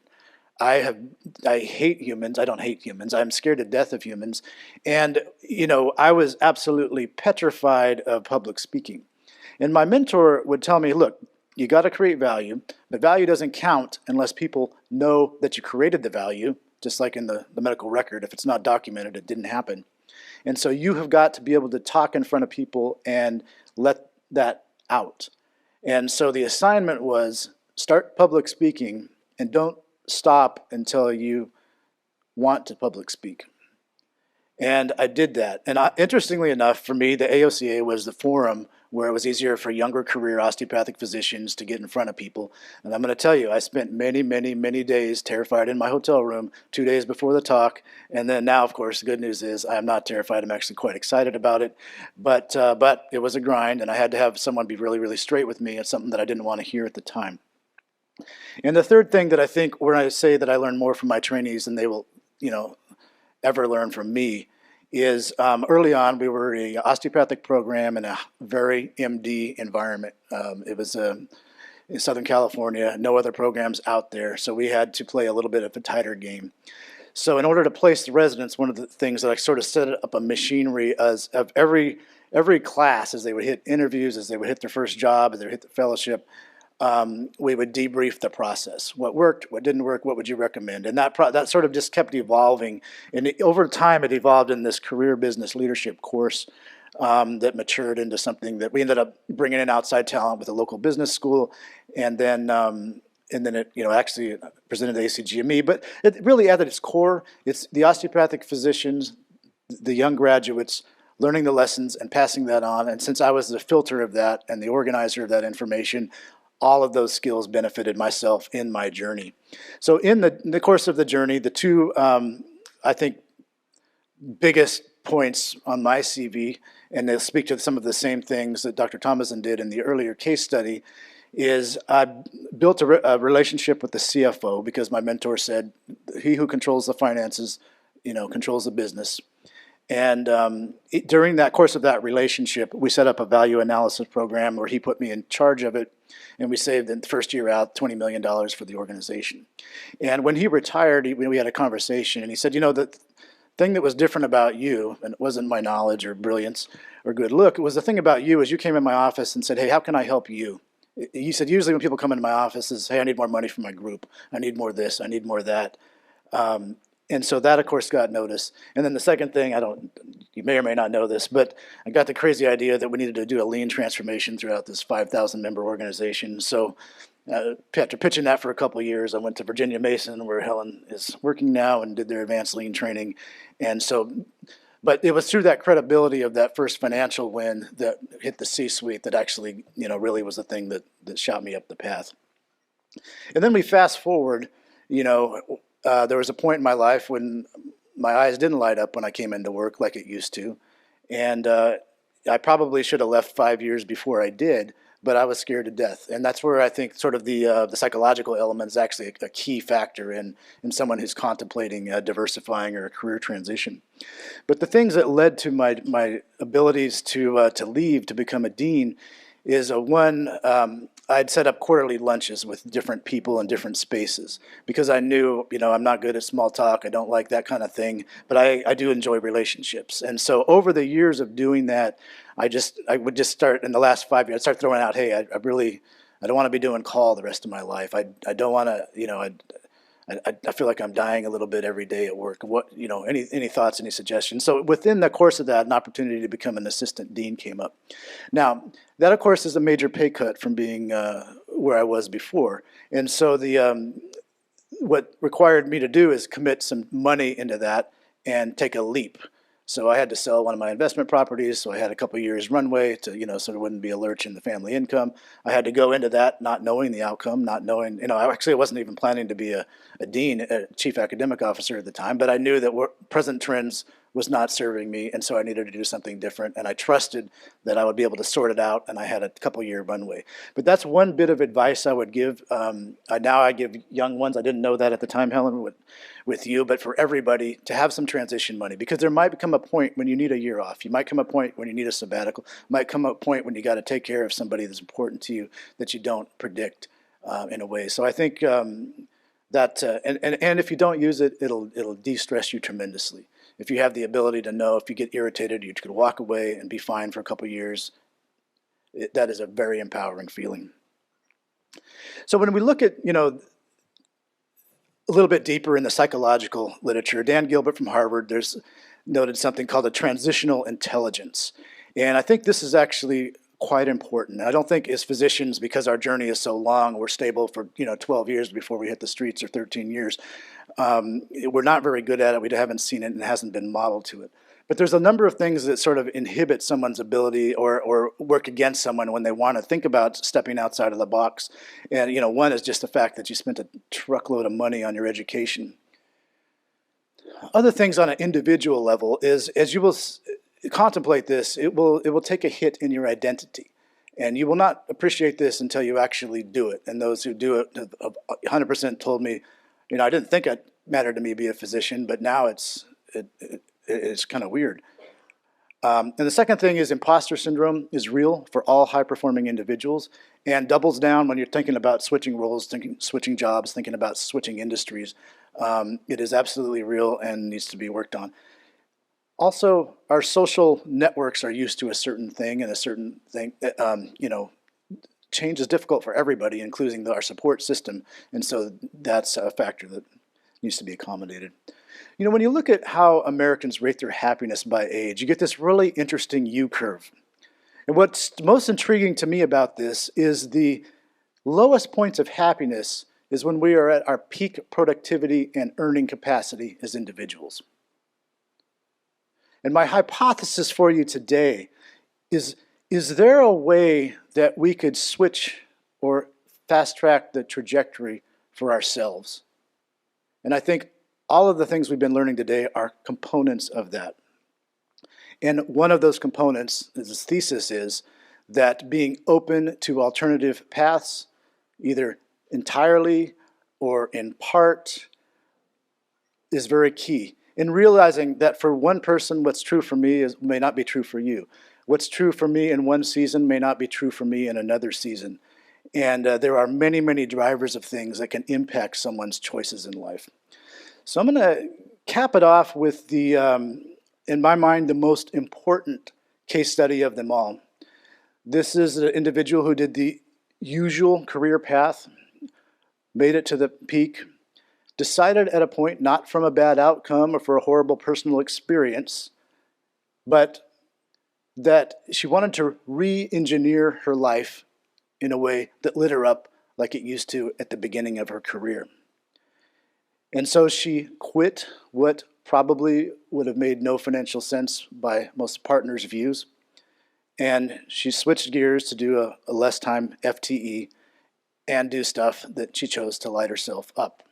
I hate humans. I don't hate humans. I'm scared to death of humans. And, I was absolutely petrified of public speaking. And my mentor would tell me, look, you got to create value, but value doesn't count unless people know that you created the value, just like in the medical record. If it's not documented, it didn't happen. And so you have got to be able to talk in front of people and let that out. And so the assignment was start public speaking and don't stop until you want to public speak. And I did that. And interestingly enough, for me, the AOCA was the forum where it was easier for younger career osteopathic physicians to get in front of people. And I'm going to tell you, I spent many, many, many days terrified in my hotel room 2 days before the talk. And then now, of course, the good news is I'm not terrified. I'm actually quite excited about it. But it was a grind, and I had to have someone be really, really straight with me. It's something that I didn't want to hear at the time. And the third thing that I think, when I say that I learn more from my trainees than they will, ever learn from me, is early on we were an osteopathic program in a very MD environment. It was in Southern California, no other programs out there, so we had to play a little bit of a tighter game. So in order to place the residents, one of the things that I sort of set up a machinery of every class, as they would hit interviews, as they would hit their first job, as they would hit the fellowship, we would debrief the process. What worked, what didn't work, what would you recommend? And that sort of just kept evolving. And over time, it evolved in this career business leadership course that matured into something that we ended up bringing in outside talent with a local business school. And then it, actually presented to ACGME. But it really, at its core, it's the osteopathic physicians, the young graduates, learning the lessons and passing that on. And since I was the filter of that and the organizer of that information, all of those skills benefited myself in my journey. So in the course of the journey, the two, I think, biggest points on my CV, and they'll speak to some of the same things that Dr. Thomason did in the earlier case study, is I built a relationship with the CFO because my mentor said, he who controls the finances, controls the business. And during that course of that relationship, we set up a value analysis program where he put me in charge of it, and we saved in the first year out $20 million for the organization. And when he retired, we had a conversation, and he said, the thing that was different about you, and it wasn't my knowledge or brilliance or good look, it was the thing about you is you came in my office and said, hey, how can I help you? He said, usually when people come into my office is, hey, I need more money for my group. I need more this, I need more that. And so that, of course, got noticed. And then the second thing, you may or may not know this, but I got the crazy idea that we needed to do a lean transformation throughout this 5,000 member organization. So after pitching that for a couple of years, I went to Virginia Mason, where Helen is working now, and did their advanced lean training. And so, but it was through that credibility of that first financial win that hit the C-suite that actually, really was the thing that shot me up the path. And then we fast forward, there was a point in my life when my eyes didn't light up when I came into work like it used to. And I probably should have left 5 years before I did, but I was scared to death. And that's where I think sort of the psychological element is actually a key factor in someone who's contemplating diversifying or a career transition. But the things that led to my abilities to leave to become a dean is I'd set up quarterly lunches with different people in different spaces because I knew, I'm not good at small talk. I don't like that kind of thing, but I do enjoy relationships. And so over the years of doing that, I would just start in the last 5 years, I'd start throwing out, hey, I don't want to be doing call the rest of my life. I don't want to, I feel like I'm dying a little bit every day at work. What, any thoughts, any suggestions? So within the course of that, an opportunity to become an assistant dean came up. Now, that of course is a major pay cut from being where I was before. And so what required me to do is commit some money into that and take a leap. So I had to sell one of my investment properties, so I had a couple years runway to, so there wouldn't be a lurch in the family income. I had to go into that not knowing the outcome, not knowing, I wasn't even planning to be a dean, a chief academic officer at the time, but I knew that present trends was not serving me, and so I needed to do something different. And I trusted that I would be able to sort it out, and I had a couple-year runway. But that's one bit of advice I would give. Now I give young ones. I didn't know that at the time, Helen, with you, but for everybody to have some transition money, because there might come a point when you need a year off. You might come a point when you need a sabbatical. Might come a point when you got to take care of somebody that's important to you that you don't predict in a way. So I think that and if you don't use it, it'll de-stress you tremendously. If you have the ability to know if you get irritated, you could walk away and be fine for a couple of years. That is a very empowering feeling. So when we look at, a little bit deeper in the psychological literature, Dan Gilbert from Harvard, there's noted something called a transitional intelligence. And I think this is actually quite important. I don't think as physicians, because our journey is so long, we're stable for 12 years before we hit the streets, or 13 years. We're not very good at it. We haven't seen it, and it hasn't been modeled to it. But there's a number of things that sort of inhibit someone's ability or work against someone when they want to think about stepping outside of the box. And one is just the fact that you spent a truckload of money on your education. Other things on an individual level is, as you will contemplate this, it will take a hit in your identity. And you will not appreciate this until you actually do it. And those who do it have 100% told me, I didn't think it mattered to me to be a physician, but now it's kind of weird. And the second thing is imposter syndrome is real for all high-performing individuals and doubles down when you're thinking about switching roles, switching jobs, thinking about switching industries. It is absolutely real and needs to be worked on. Also, our social networks are used to a certain thing, and a certain thing, change is difficult for everybody, including our support system. And so that's a factor that needs to be accommodated. When you look at how Americans rate their happiness by age, you get this really interesting U-curve. And what's most intriguing to me about this is the lowest points of happiness is when we are at our peak productivity and earning capacity as individuals. And my hypothesis for you today is there a way that we could switch or fast track the trajectory for ourselves? And I think all of the things we've been learning today are components of that. And one of those components, this thesis is, that being open to alternative paths, either entirely or in part, is very key. In realizing that for one person, what's true for me may not be true for you. What's true for me in one season may not be true for me in another season. And there are many, many drivers of things that can impact someone's choices in life. So I'm going to cap it off with in my mind, the most important case study of them all. This is an individual who did the usual career path, made it to the peak, decided at a point, not from a bad outcome or for a horrible personal experience, but that she wanted to re-engineer her life in a way that lit her up like it used to at the beginning of her career. And so she quit what probably would have made no financial sense by most partners' views. And she switched gears to do a less time FTE and do stuff that she chose to light herself up.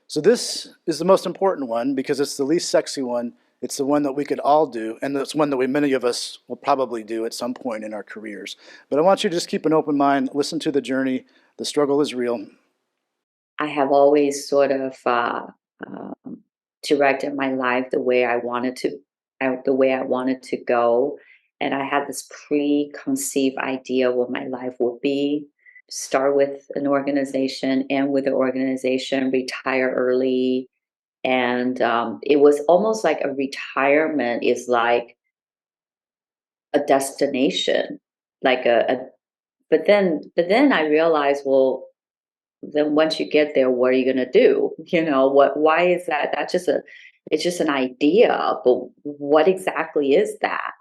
So this is the most important one because it's the least sexy one. It's the one that we could all do, and it's one that many of us will probably do at some point in our careers. But I want you to just keep an open mind, listen to the journey. The struggle is real. I have always sort of directed my life the way I wanted to go, and I had this preconceived idea what my life would be. Start with an organization, end with an organization, retire early, and it was almost like a retirement is like a destination, like a. But then I realized, well, then once you get there, what are you going to do? Why is that? It's just an idea, but what exactly is that?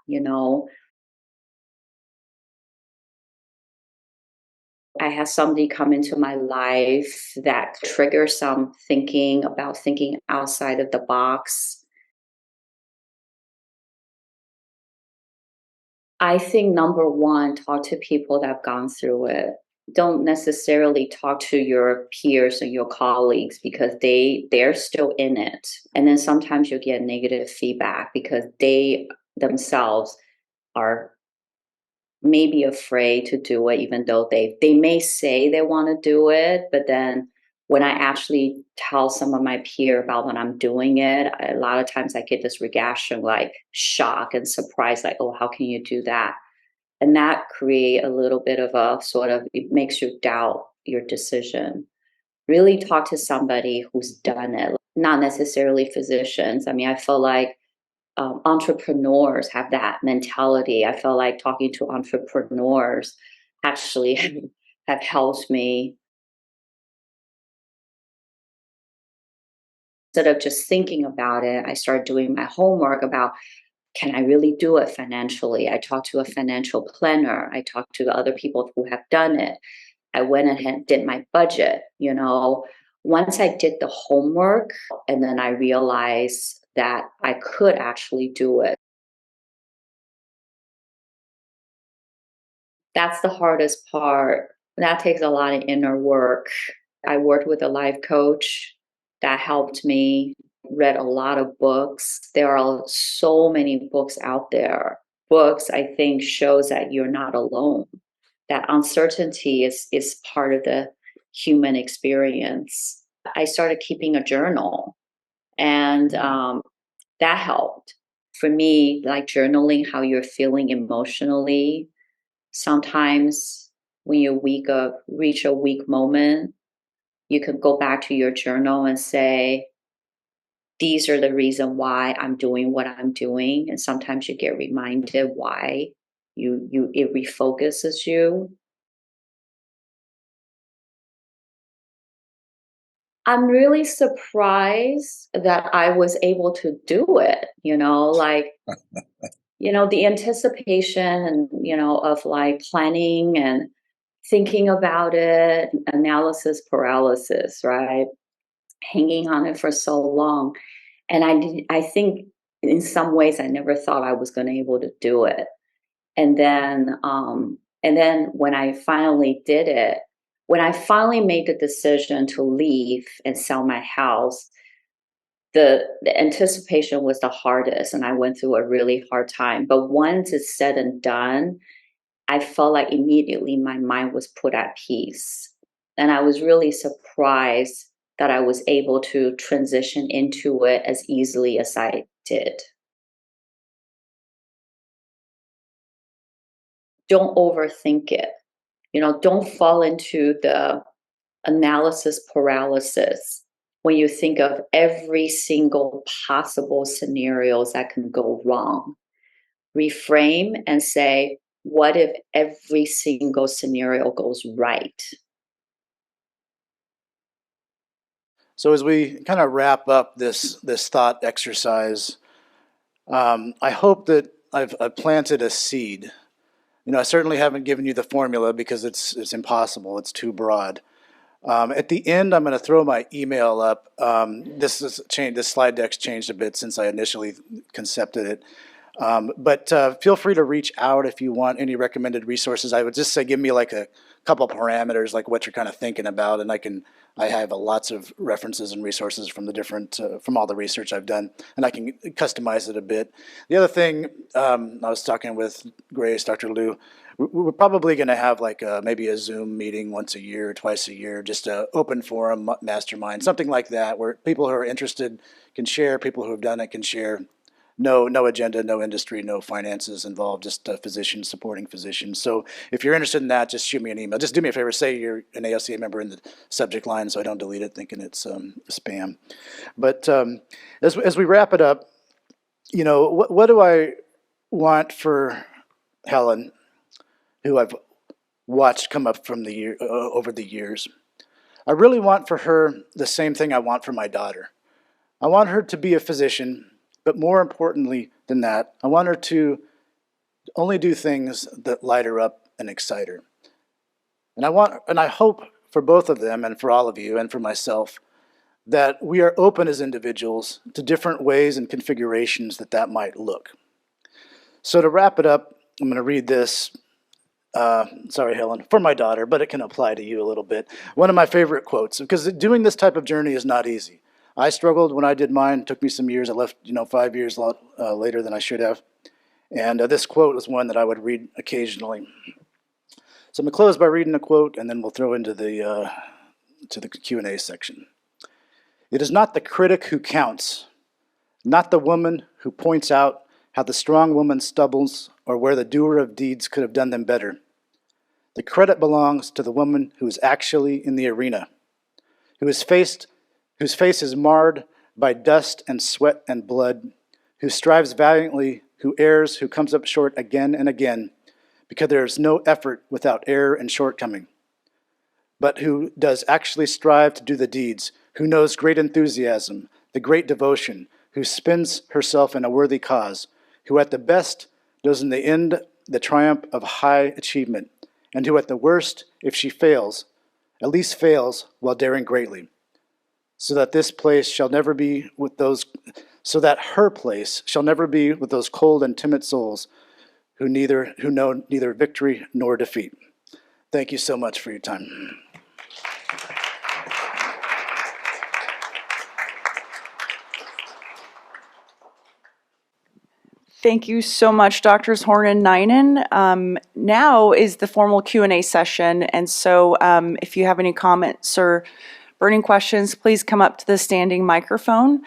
I had somebody come into my life that triggered some thinking about thinking outside of the box. I think number one, talk to people that have gone through it. don't necessarily talk to your peers and your colleagues because they're still in it. And then sometimes you get negative feedback because they themselves are maybe afraid to do it, even though they may say they want to do it, but then when I actually tell some of my peer about when I'm doing it, a lot of times I get this reaction like shock and surprise, like, oh, how can you do that? And that create a little bit of a sort of, it makes you doubt your decision. Really talk to somebody who's done it, not necessarily physicians. I mean, I feel like entrepreneurs have that mentality. I feel like talking to entrepreneurs actually have helped me. Instead of just thinking about it, I started doing my homework about, can I really do it financially? I talked to a financial planner. I talked to other people who have done it. I went ahead and did my budget, you know. Once I did the homework and then I realized that I could actually do it. That's the hardest part. That takes a lot of inner work. I worked with a life coach that helped me, read a lot of books. There are so many books out there. Books, I think, shows that you're not alone. That uncertainty is part of the human experience. I started keeping a journal, and that helped. For me, like journaling how you're feeling emotionally. Sometimes when you reach a weak moment, you can go back to your journal and say, these are the reason why I'm doing what I'm doing. And sometimes you get reminded why it refocuses you. I'm really surprised that I was able to do it, like, the anticipation and, of like planning and thinking about it, analysis paralysis, right? Hanging on it for so long. And I think in some ways I never thought I was going to be able to do it. And then when I finally did it, when I finally made the decision to leave and sell my house, the anticipation was the hardest, and I went through a really hard time. But once it's said and done, I felt like immediately my mind was put at peace. And I was really surprised that I was able to transition into it as easily as I did. Don't overthink it. Don't fall into the analysis paralysis when you think of every single possible scenarios that can go wrong. Reframe and say, what if every single scenario goes right? So as we kind of wrap up this thought exercise, I hope that I've planted a seed. I certainly haven't given you the formula because it's impossible. It's too broad. At the end, I'm going to throw my email up. This is changed. This slide deck's changed a bit since I initially concepted it. But feel free to reach out if you want any recommended resources. I would just say give me like a couple parameters, like what you're kind of thinking about, and I have lots of references and resources from the different from all the research I've done, and I can customize it a bit. The other thing, I was talking with Grace, Dr. Liu. We're probably going to have like maybe a Zoom meeting once a year, twice a year, just an open forum, mastermind, something like that, where people who are interested can share, people who have done it can share. No agenda, no industry, no finances involved, just physicians supporting physicians. So if you're interested in that, just shoot me an email. Just do me a favor, say you're an ALCA member in the subject line so I don't delete it thinking it's spam. But as we wrap it up, what do I want for Helen, who I've watched come up from the year over the years? I really want for her the same thing I want for my daughter. I want her to be a physician, but more importantly than that, I want her to only do things that light her up and excite her. And I hope for both of them and for all of you and for myself that we are open as individuals to different ways and configurations that might look. So to wrap it up, I'm going to read this sorry, Helen, for my daughter, but it can apply to you a little bit. One of my favorite quotes, because doing this type of journey is not easy. I struggled when I did mine. It took me some years. I left, 5 years later than I should have. And this quote was one that I would read occasionally. So I'm going to close by reading a quote, and then we'll throw into the Q&A section. It is not the critic who counts, not the woman who points out how the strong woman stumbles or where the doer of deeds could have done them better. The credit belongs to the woman who is actually in the arena, whose face is marred by dust and sweat and blood, who strives valiantly, who errs, who comes up short again and again, because there is no effort without error and shortcoming, but who does actually strive to do the deeds, who knows great enthusiasm, the great devotion, who spends herself in a worthy cause, who at the best knows in the end the triumph of high achievement, and who at the worst, if she fails, at least fails while daring greatly, so that her place shall never be with those cold and timid souls who know neither victory nor defeat. Thank you so much for your time. Thank you so much, Drs. Horn and Ninen. Now is the formal Q&A session, and so if you have any comments or burning questions, please come up to the standing microphone.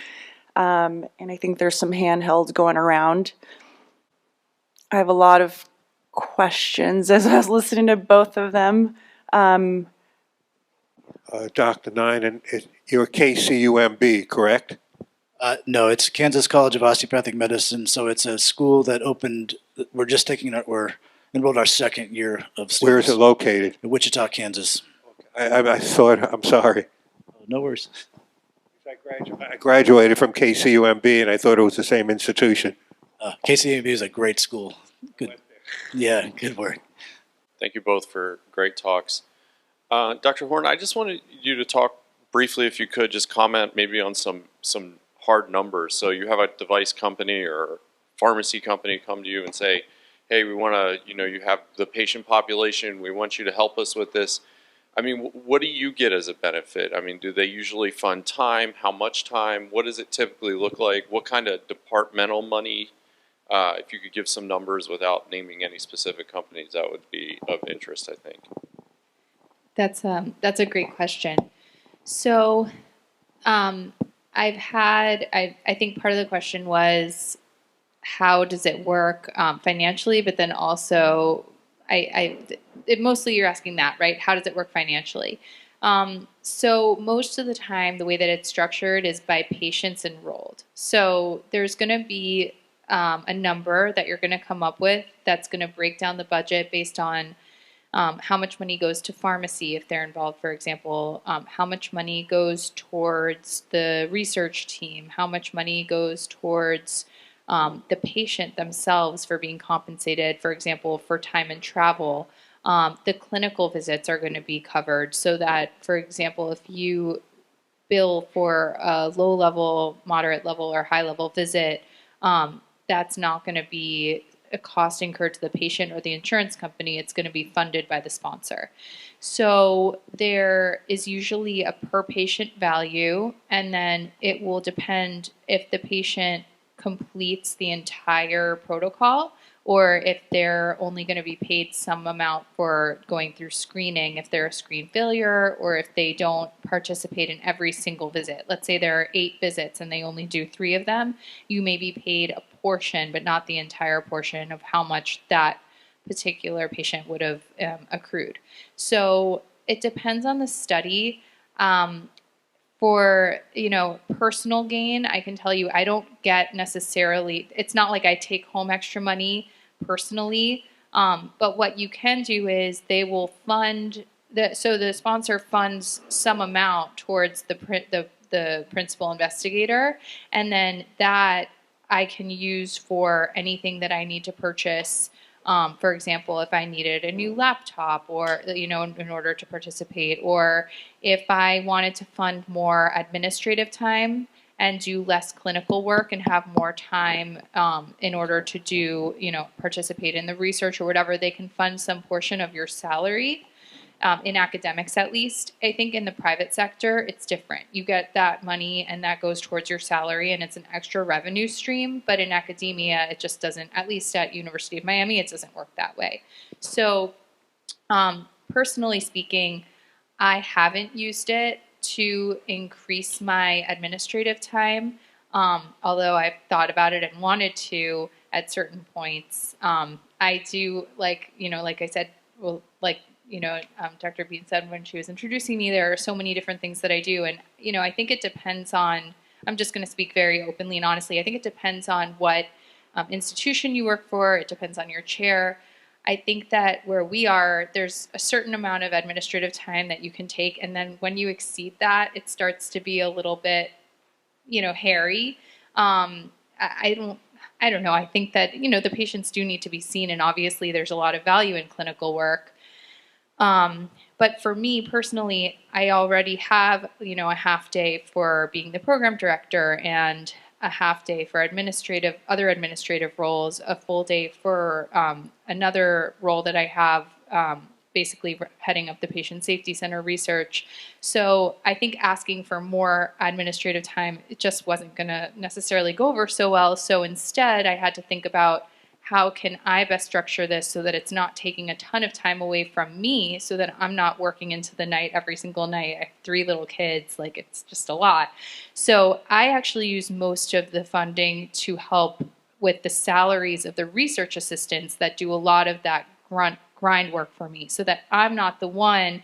And I think there's some handhelds going around. I have a lot of questions as I was listening to both of them. Dr. Ninen, you're KCUMB, correct? No, it's Kansas College of Osteopathic Medicine, so it's a school that opened, we're enrolled our second year of students. Where is it located? In Wichita, Kansas. I thought, I'm sorry. No worries. I graduated from KCUMB and I thought it was the same institution. KCUMB is a great school. Good. Yeah, good work. Thank you both for great talks. Dr. Horn, I just wanted you to talk briefly, if you could, just comment maybe on some hard numbers. So you have a device company or pharmacy company come to you and say, hey, we want to, you have the patient population, we want you to help us with this. I mean, what do you get as a benefit? I mean, do they usually fund time? How much time? What does it typically look like? What kind of departmental money? If you could give some numbers without naming any specific companies, that would be of interest, I think. That's a great question. So I think part of the question was, how does it work financially, but then also mostly you're asking that, right? How does it work financially? So most of the time, the way that it's structured is by patients enrolled. So there's going to be a number that you're going to come up with that's going to break down the budget based on how much money goes to pharmacy if they're involved, for example, how much money goes towards the research team, how much money goes towards the patient themselves for being compensated, for example, for time and travel. The clinical visits are going to be covered so that, for example, if you bill for a low level, moderate level, or high level visit, that's not going to be a cost incurred to the patient or the insurance company. It's going to be funded by the sponsor. So there is usually a per patient value, and then it will depend if the patient completes the entire protocol or if they're only going to be paid some amount for going through screening, if they're a screen failure, or if they don't participate in every single visit. Let's say there are 8 visits and they only do 3 of them. You may be paid a portion, but not the entire portion of how much that particular patient would have accrued. So it depends on the study. For, personal gain, I can tell you I don't get necessarily, it's not like I take home extra money personally, but what you can do is they will fund, so the sponsor funds some amount towards the principal investigator, and then that I can use for anything that I need to purchase. For example, if I needed a new laptop or, in order to participate, or if I wanted to fund more administrative time and do less clinical work and have more time in order to do, participate in the research or whatever, they can fund some portion of your salary. In academics, at least. I think in the private sector, it's different. You get that money and that goes towards your salary and it's an extra revenue stream. But in academia, it just doesn't, at least at University of Miami, it doesn't work that way. So personally speaking, I haven't used it to increase my administrative time, although I've thought about it and wanted to at certain points. I do, like I said, Dr. Bean said when she was introducing me, there are so many different things that I do. And, I think it depends on, I'm just going to speak very openly and honestly, I think it depends on what institution you work for. It depends on your chair. I think that where we are, there's a certain amount of administrative time that you can take. And then when you exceed that, it starts to be a little bit, hairy. I don't know. I think that, the patients do need to be seen. And obviously there's a lot of value in clinical work. But for me personally, I already have, a half day for being the program director and a half day for other administrative roles, a full day for another role that I have, basically heading up the Patient Safety Center research. So I think asking for more administrative time, it just wasn't going to necessarily go over so well. So instead, I had to think about how can I best structure this so that it's not taking a ton of time away from me so that I'm not working into the night every single night. I have 3 little kids, like it's just a lot. So I actually use most of the funding to help with the salaries of the research assistants that do a lot of that grind work for me so that I'm not the one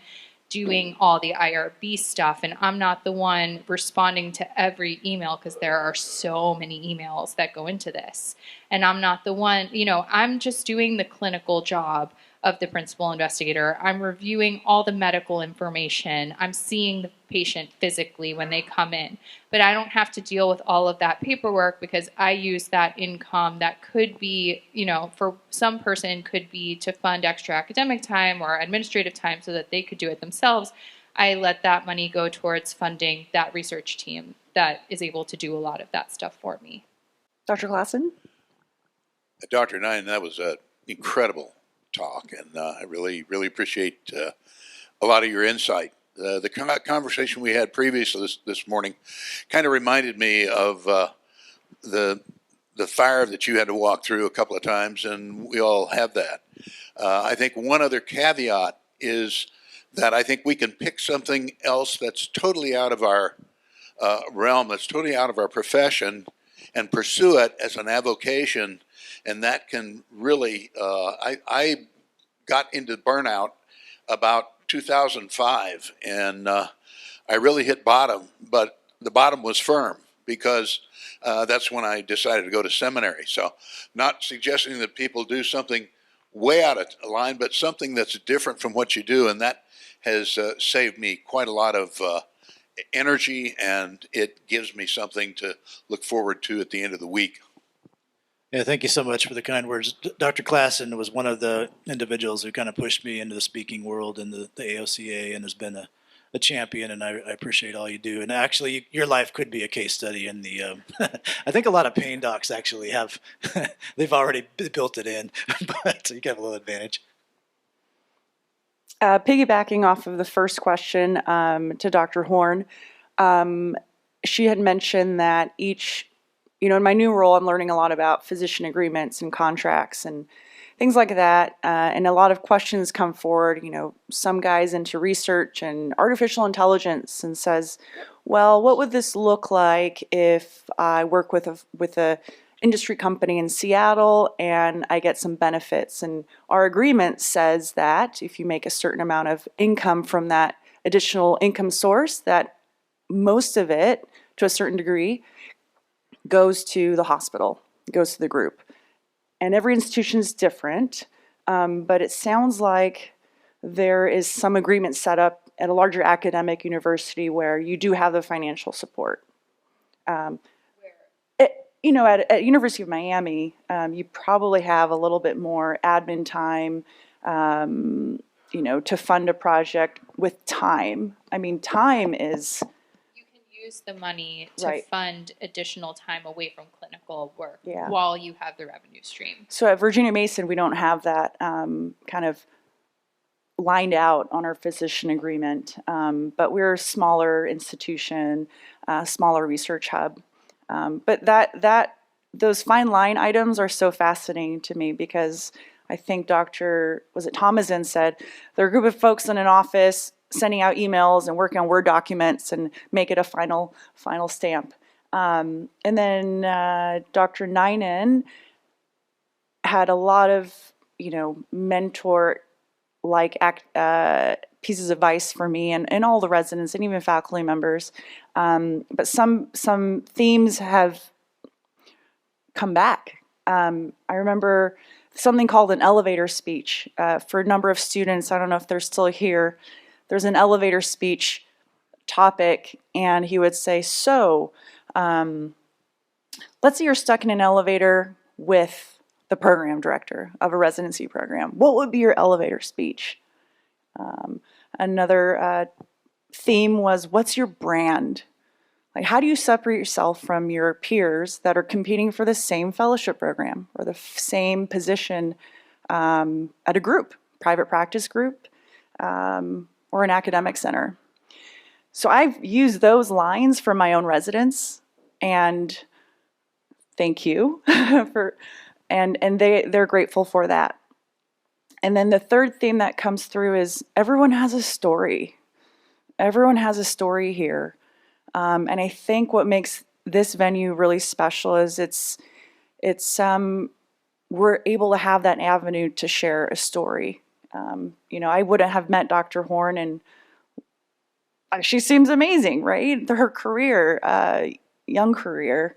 doing all the IRB stuff and I'm not the one responding to every email because there are so many emails that go into this. And I'm not the one, I'm just doing the clinical job of the principal investigator. I'm reviewing all the medical information. I'm seeing the patient physically when they come in. But I don't have to deal with all of that paperwork because I use that income that could be, for some person could be to fund extra academic time or administrative time so that they could do it themselves. I let that money go towards funding that research team that is able to do a lot of that stuff for me. Dr. Klassen? Dr. Nine, that was an incredible talk, and I really, really appreciate a lot of your insight. The conversation we had previously this morning kind of reminded me of the fire that you had to walk through a couple of times, and we all have that. I think one other caveat is that I think we can pick something else that's totally out of our realm, that's totally out of our profession, and pursue it as an avocation, and that can really, I got into burnout about 2005, and I really hit bottom, but the bottom was firm because that's when I decided to go to seminary. So not suggesting that people do something way out of line, but something that's different from what you do, and that has saved me quite a lot of energy, and it gives me something to look forward to at the end of the week. Yeah, thank you so much for the kind words. Dr. Klassen was one of the individuals who kind of pushed me into the speaking world and the AOCA, and has been a champion, and I appreciate all you do. And actually, your life could be a case study in the, I think a lot of pain docs actually have, they've already built it in, but you have a little advantage. Piggybacking off of the first question to Dr. Horn, she had mentioned that each, in my new role, I'm learning a lot about physician agreements and contracts and things like that. And a lot of questions come forward, some guys into research and artificial intelligence and says, well, what would this look like if I work with a industry company in Seattle and I get some benefits? And our agreement says that if you make a certain amount of income from that additional income source, that most of it, to a certain degree, goes to the hospital, goes to the group. And every institution is different, but it sounds like there is some agreement set up at a larger academic university where you do have the financial support. At University of Miami, you probably have a little bit more admin time, to fund a project with time. I mean, time is... use the money to Right. fund additional time away from clinical work Yeah. while you have the revenue stream. So at Virginia Mason, we don't have that kind of lined out on our physician agreement, but we're a smaller institution, smaller research hub. But those fine line items are so fascinating to me because I think was it Thomason said, they're a group of folks in an office sending out emails and working on Word documents and make it a final stamp. And then Dr. Ninen had a lot of, mentor pieces of advice for me and all the residents and even faculty members. But some themes have come back. I remember something called an elevator speech for a number of students. I don't know if they're still here. There's an elevator speech topic, and he would say, so let's say you're stuck in an elevator with the program director of a residency program. What would be your elevator speech? Another theme was, what's your brand? Like, how do you separate yourself from your peers that are competing for the same fellowship program or the same position at a group, private practice group, or an academic center? So I've used those lines for my own residents, and thank you and they're grateful for that. And then the third theme that comes through is everyone has a story. Everyone has a story here. And I think what makes this venue really special is we're able to have that avenue to share a story. I wouldn't have met Dr. Horn, and she seems amazing, right? Her career, young career,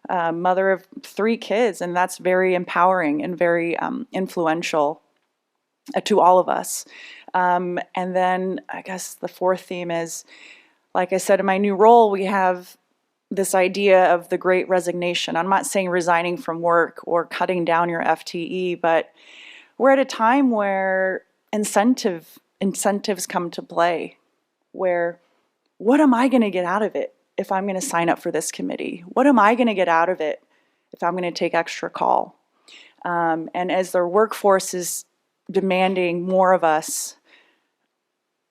mother of 3 kids, and that's very empowering and very influential to all of us. And then I guess the fourth theme is, like I said, in my new role, we have this idea of the great resignation. I'm not saying resigning from work or cutting down your FTE, but we're at a time where incentives come to play, where what am I going to get out of it if I'm going to sign up for this committee? What am I going to get out of it if I'm going to take extra call? And as their workforce is demanding more of us,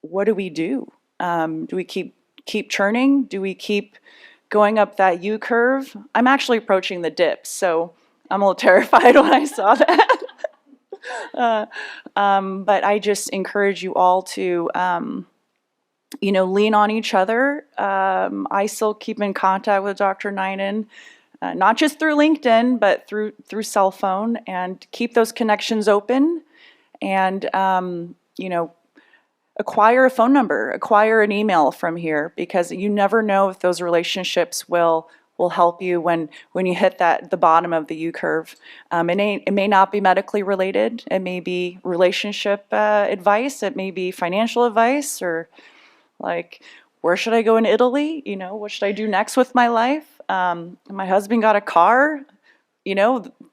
what do we do? Do we keep churning? Do we keep going up that U curve? I'm actually approaching the dip, so I'm a little terrified when I saw that. But I just encourage you all to, lean on each other. I still keep in contact with Dr. Ninen, not just through LinkedIn, but through cell phone, and keep those connections open. And acquire a phone number, acquire an email from here, because you never know if those relationships will help you when you hit the bottom of the U curve. It may not be medically related. It may be relationship advice. It may be financial advice, or like, where should I go in Italy? What should I do next with my life? My husband got a car.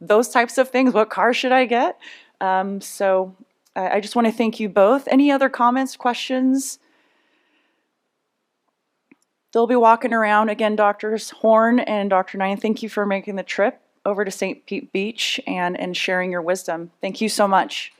Those types of things. What car should I get? So I just want to thank you both. Any other comments, questions? They'll be walking around again, Drs. Horn and Dr. Ninen. Thank you for making the trip over to St. Pete Beach and sharing your wisdom. Thank you so much.